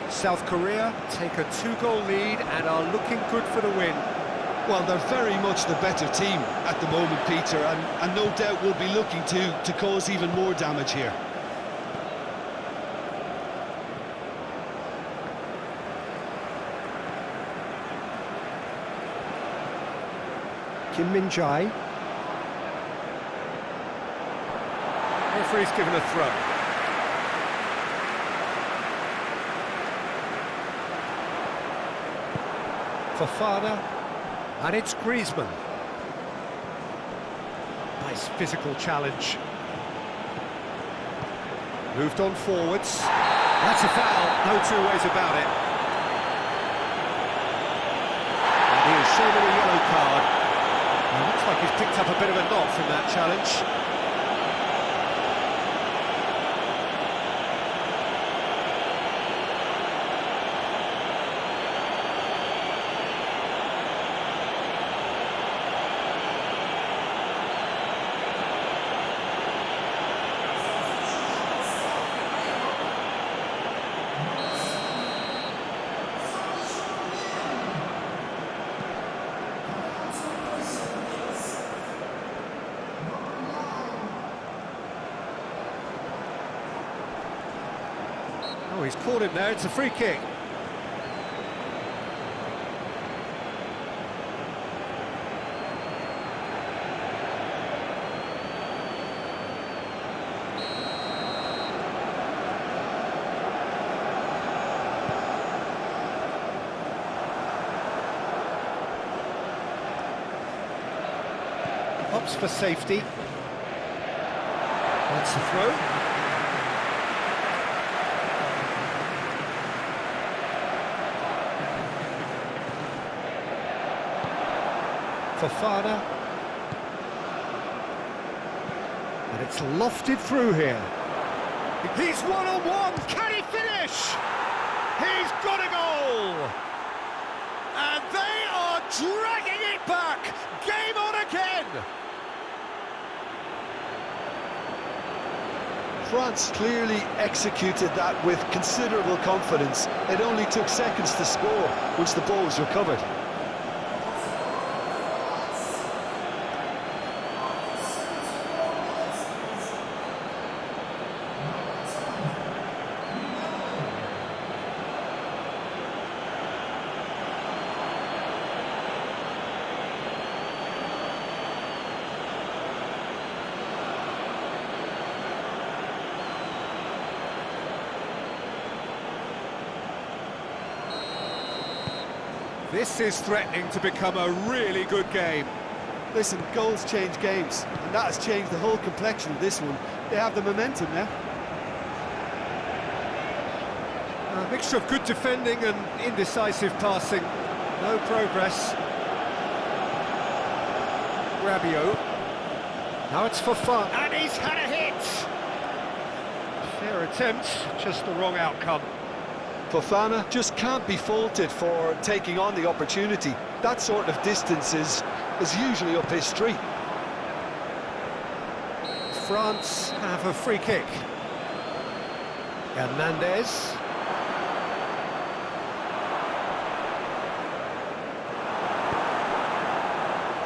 South Korea take a 2-goal lead and are looking good for the win. Well, they're very much the better team at the moment, Peter, and no doubt will be looking to cause even more damage here. Kim Min-jae. Referee's given a throw. Fofana, and it's Griezmann. Nice physical challenge. Moved on forwards. That's a foul, no two ways about it. And he is shown a yellow card. It looks like he's picked up a bit of a knock from that challenge. Oh, he's caught him there, it's a free kick. Hops for safety. That's the throw. Fofana, and it's lofted through here. He's one-on-one, can he finish? He's got a goal! And they are dragging it back! Game on again! France clearly executed that with considerable confidence. It only took seconds to score once the ball was recovered. This is threatening to become a really good game. Listen, goals change games, and that has changed the whole complexion of this one. They have the momentum now. A mixture of good defending and indecisive passing. No progress. Rabiot. Now it's for fun. And he's had a hit! Fair attempt, just the wrong outcome. Fofana just can't be faulted for taking on the opportunity. That sort of distance is usually up his street. France have a free kick. Hernandez.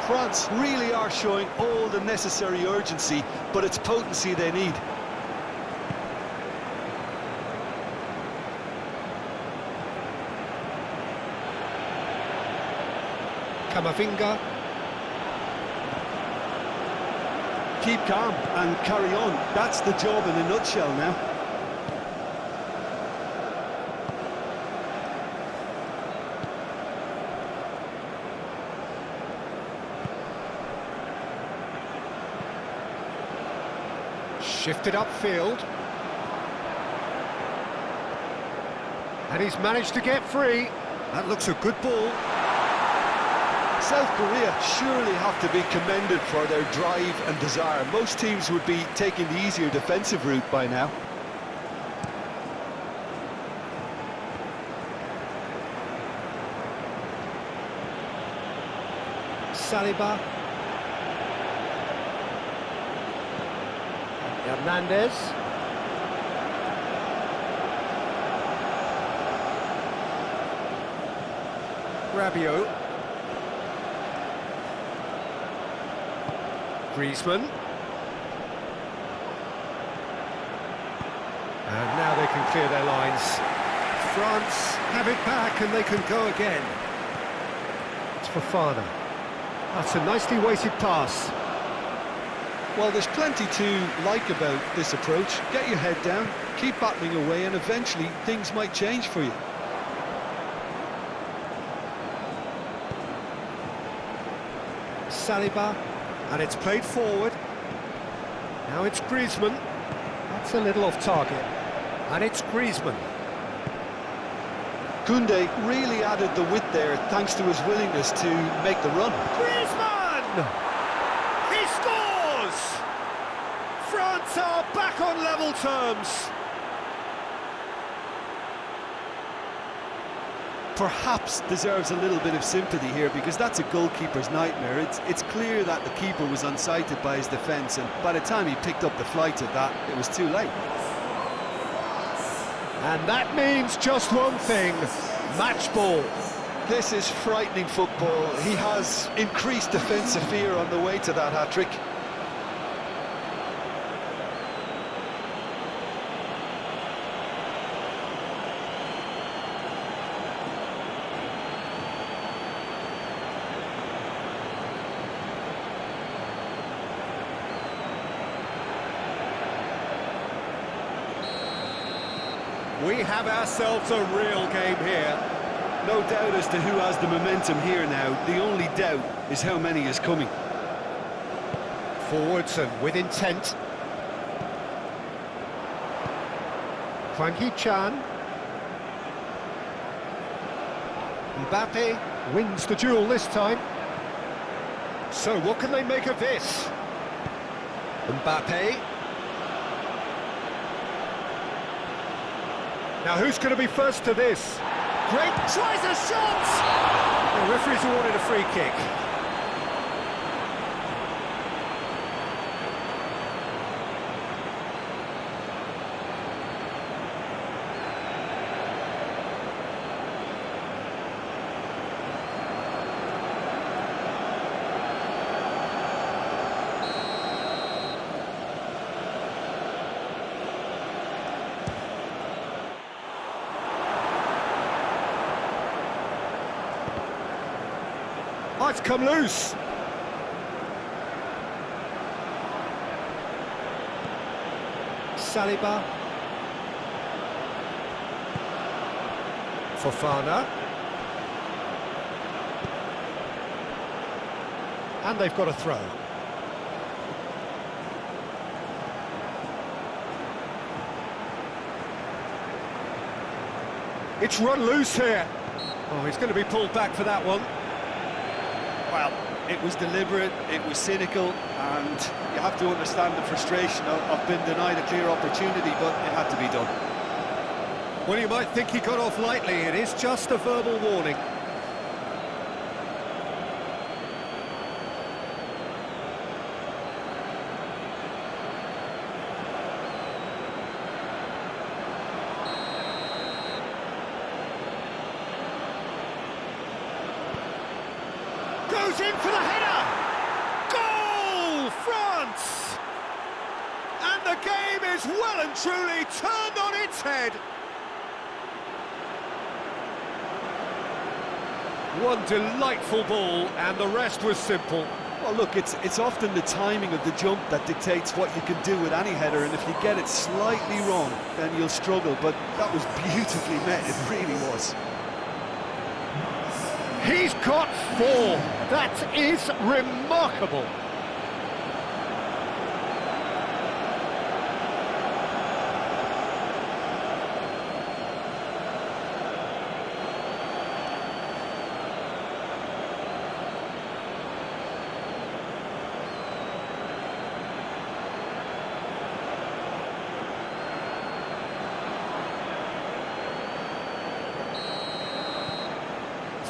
France really are showing all the necessary urgency, but it's potency they need. Camavinga. Keep calm and carry on. That's the job in a nutshell now. Shifted upfield. And he's managed to get free. That looks a good ball. South Korea surely have to be commended for their drive and desire. Most teams would be taking the easier defensive route by now. Saliba. Hernandez. Rabiot. Griezmann. And now they can clear their lines. France have it back and they can go again. It's Fofana. That's a nicely weighted pass. Well, there's plenty to like about this approach. Get your head down, keep battling away, and eventually things might change for you. Saliba. And it's played forward. Now it's Griezmann. That's a little off target. And it's Griezmann. Koundé really added the width there thanks to his willingness to make the run. Griezmann! He scores! France are back on level terms. Perhaps deserves a little bit of sympathy here, because that's a goalkeeper's nightmare. It's clear that the keeper was unsighted by his defence, and by the time he picked up the flight of that, it was too late. And that means just one thing, match ball. This is frightening football. He has increased defensive fear on the way to that hat-trick. We have ourselves a real game here. No doubt as to who has the momentum here now. The only doubt is how many is coming. Forwards and with intent. Frankie Chan. Mbappe wins the duel this time. So what can they make of this? Mbappe. Now who's going to be first to this? Great, tries a shot! The referee's awarded a free kick. Oh, it's come loose. Saliba. Fofana. And they've got a throw. It's run loose here. Oh, he's going to be pulled back for that one. Well, it was deliberate, it was cynical, and you have to understand the frustration of being denied a clear opportunity, but it had to be done. Well, you might think he got off lightly. It is just a verbal warning. Goes in for the header! Goal! France! And the game is well and truly turned on its head. One delightful ball, and the rest was simple. Well, look, it's often the timing of the jump that dictates what you can do with any header, and if you get it slightly wrong, then you'll struggle, but that was beautifully met, it really was. He's got 4. That is remarkable.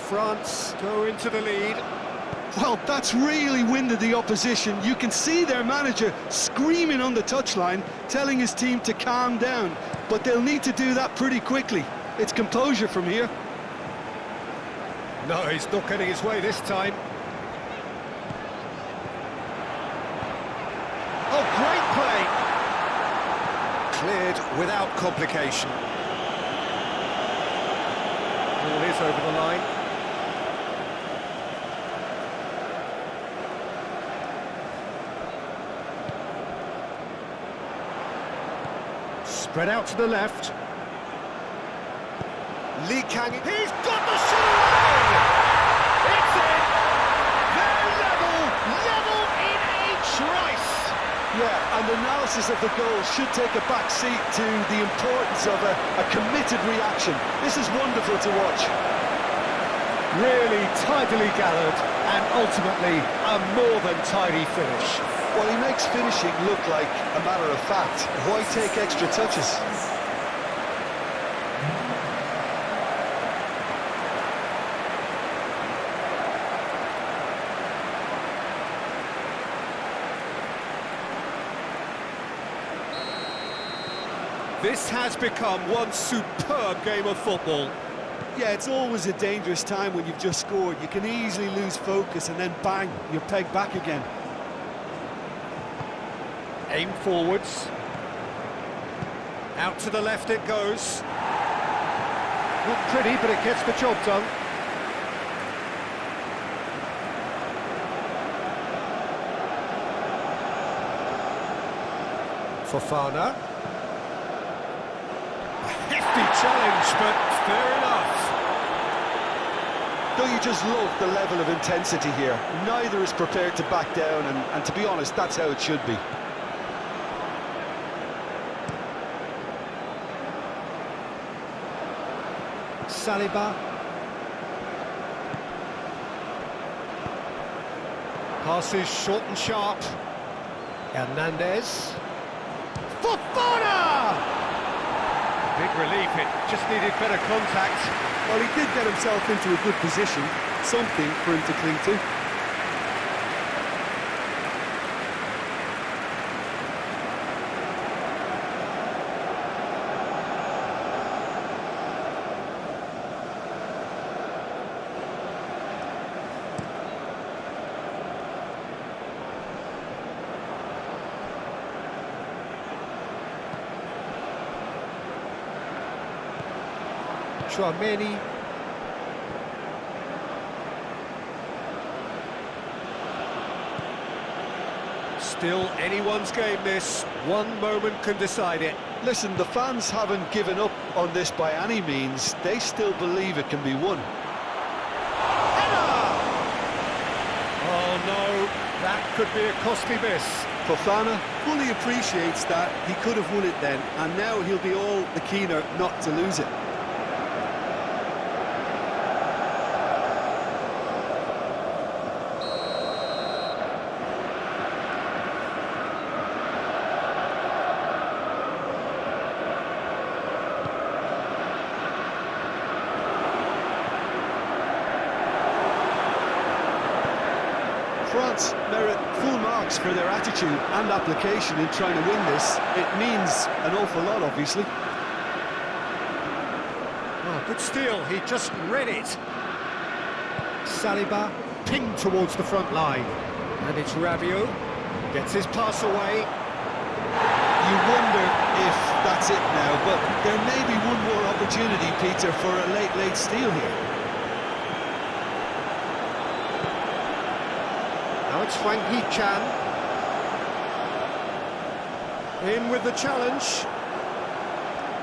France go into the lead. Well, that's really winded the opposition. You can see their manager screaming on the touchline, telling his team to calm down. But they'll need to do that pretty quickly. It's composure from here. No, he's not getting his way this time. Oh, great play! Cleared without complication. Ball is over the line. Spread out to the left. Lee Kang, he's got the shot away! It's in! They're level in a trice! Yeah, and analysis of the goal should take a back seat to the importance of a committed reaction. This is wonderful to watch. Really tidily gathered and ultimately a more than tidy finish. Well, he makes finishing look like a matter of fact. Why take extra touches? This has become one superb game of football. Yeah, it's always a dangerous time when you've just scored. You can easily lose focus and then bang, you're pegged back again. Aim forwards. Out to the left it goes. Not pretty, but it gets the job done. Fofana. A hefty challenge, but fair enough. Don't you just love the level of intensity here? Neither is prepared to back down, and to be honest, that's how it should be. Saliba. Passes short and sharp. Hernandez. Fofana! Big relief, it just needed better contact. Well, he did get himself into a good position, something for him to cling to. Tchouaméni. Still anyone's game this. One moment can decide it. Listen, the fans haven't given up on this by any means. They still believe it can be won. Oh no, that could be a costly miss. Fofana Fully appreciates that he could have won it then, and now he'll be all the keener not to lose it. France merit full marks for their attitude and application in trying to win this. It means an awful lot, obviously. Oh, good steal, he just read it. Saliba pinged towards the front line. And it's Rabiot, gets his pass away. You wonder if that's it now, but there may be one more opportunity, Peter, for a late steal here. Now it's Wang Hee-chan. In with the challenge.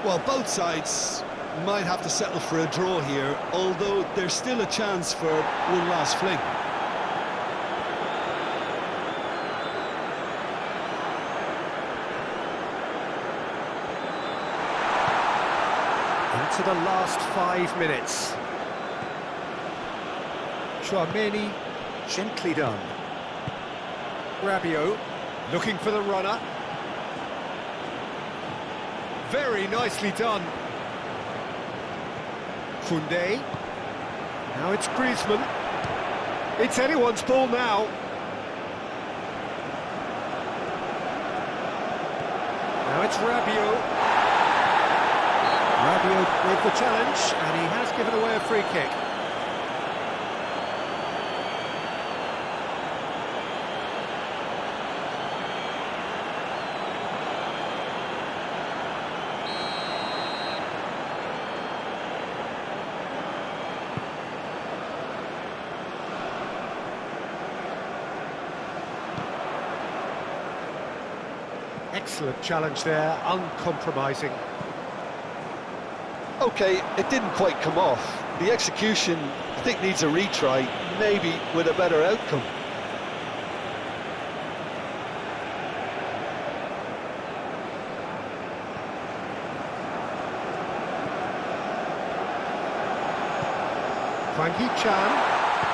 Well, both sides might have to settle for a draw here, although there's still a chance for one last fling. Into the last 5 minutes. Tchouaméni, gently done. Rabiot, looking for the runner. Very nicely done. Koundé. Now it's Griezmann. It's anyone's ball now. Now it's Rabiot. Rabiot with the challenge, and he has given away a free kick. Excellent challenge there, uncompromising. Okay, it didn't quite come off. The execution, I think, needs a retry, maybe with a better outcome. Hwang Hee-chan.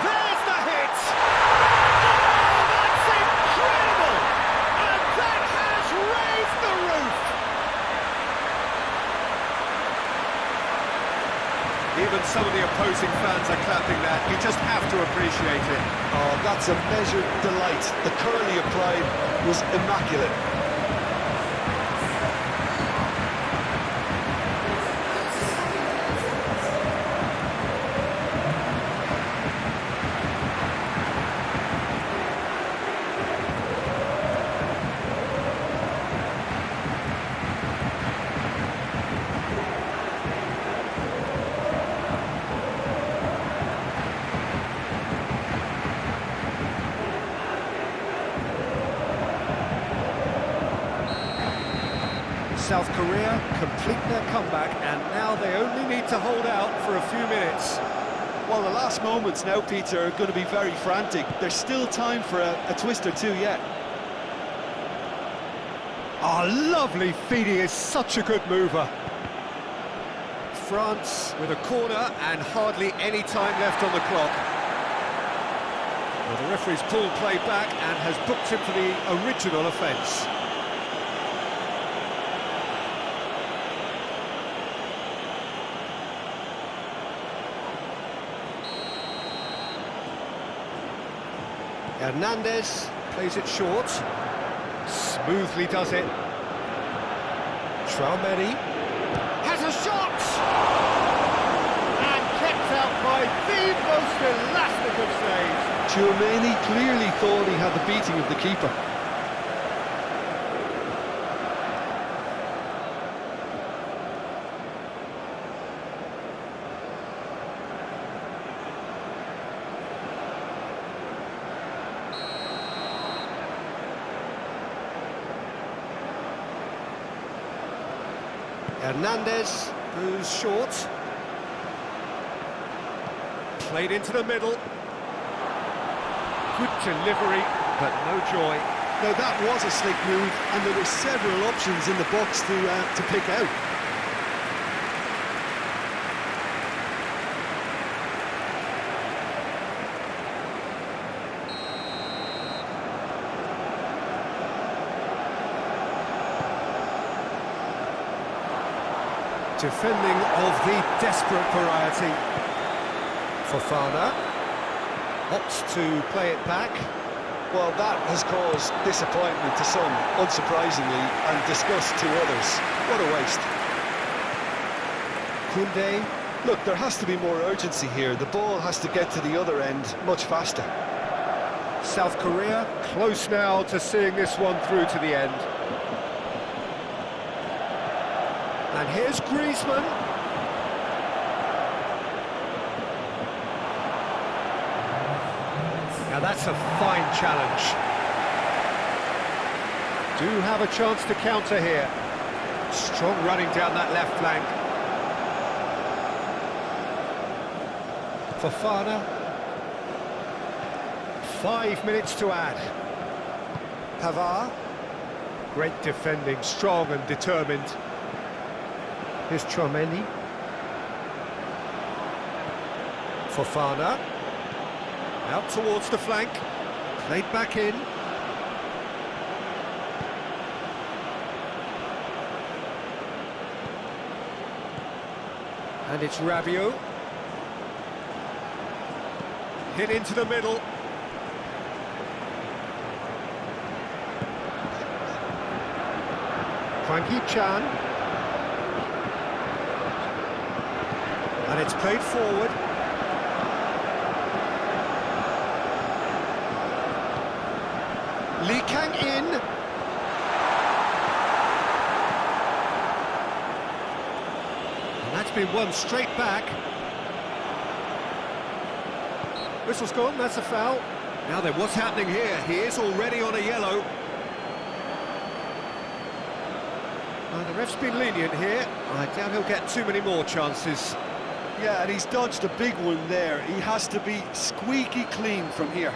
There's the hit! Oh, that's incredible! And that has raised the roof! Even some of the opposing fans are clapping that. You just have to appreciate it. Oh, that's a measured delight. The curl he applied was immaculate. South Korea complete their comeback, and now they only need to hold out for a few minutes. Well, the last moments now, Peter, are going to be very frantic. There's still time for a twist or two yet. Oh, lovely feed. He is such a good mover. France with a corner and hardly any time left on the clock. Well, the referee's pulled play back and has booked him for the original offence. Hernandez plays it short, smoothly does it. Traoré has a shot! And kept out by the most elastic of saves. Traoré clearly thought he had the beating of the keeper. Hernandez goes short. Played into the middle. Good delivery, but no joy. Now that was a slick move, and there were several options in the box to pick out. Defending of the desperate variety. Fofana opts to play it back. Well, that has caused disappointment to some, unsurprisingly, and disgust to others. What a waste. Koundé. Look, there has to be more urgency here. The ball has to get to the other end much faster. South Korea close now to seeing this one through to the end. And here's Griezmann. Now that's a fine challenge. Do have a chance to counter here. Strong running down that left flank. Fofana. 5 minutes to add. Pavard. Great defending, strong and determined. Here's Traoré. Fofana. Out towards the flank. Played back in. And it's Rabiot. Hit into the middle. Hwang Hee-chan. And it's played forward. Lee Kang in. And that's been won straight back. Whistle's gone, that's a foul. Now then, what's happening here? He is already on a yellow. The ref's been lenient here. I doubt he'll get too many more chances. Yeah, and he's dodged a big one there. He has to be squeaky clean from here.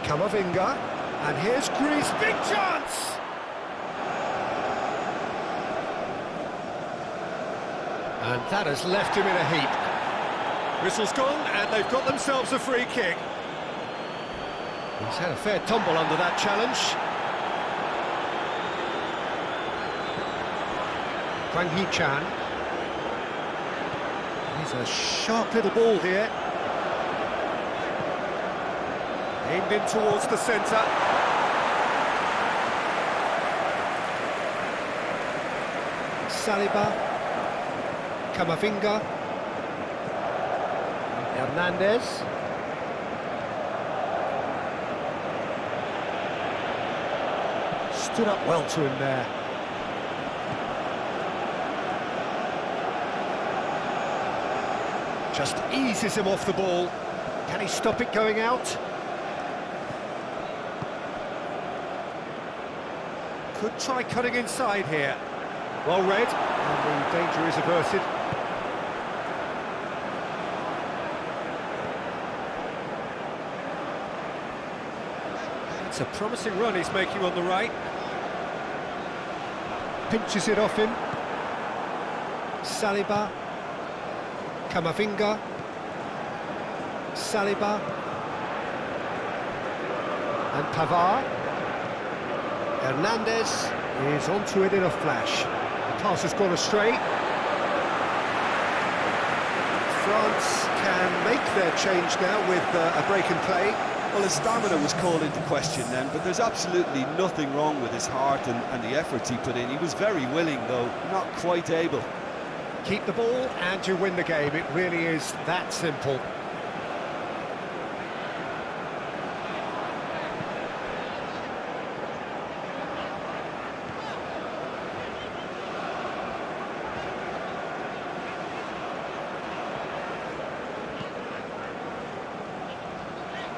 Camavinga, and here's Greece, big chance! And that has left him in a heap. Whistle's gone, and they've got themselves a free kick. He's had a fair tumble under that challenge. Hwang Hee-chan. He's a sharp little ball here. Aimed in towards the centre. Saliba. Camavinga. Hernandez. Stood up well to him there. Just eases him off the ball. Can he stop it going out? Could try cutting inside here. Well read, and the danger is averted. It's a promising run he's making on the right. Pinches it off him. Saliba. Camavinga. Saliba. And Pavard. Hernandez is onto it in a flash. The pass has gone astray. France can make their change now with a break in play. Well, his stamina was called into question then, but there's absolutely nothing wrong with his heart and the efforts he put in. He was very willing, though not quite able. Keep the ball and you win the game. It really is that simple.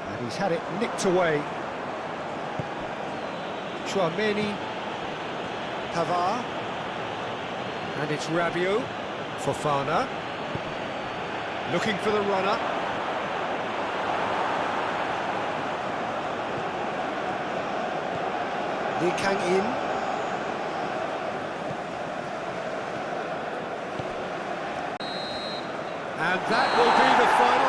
And he's had it nicked away. Chouameni, Pavard, and it's Rabiot. Fofana, looking for the runner. Lee Kang-in. And that will be the final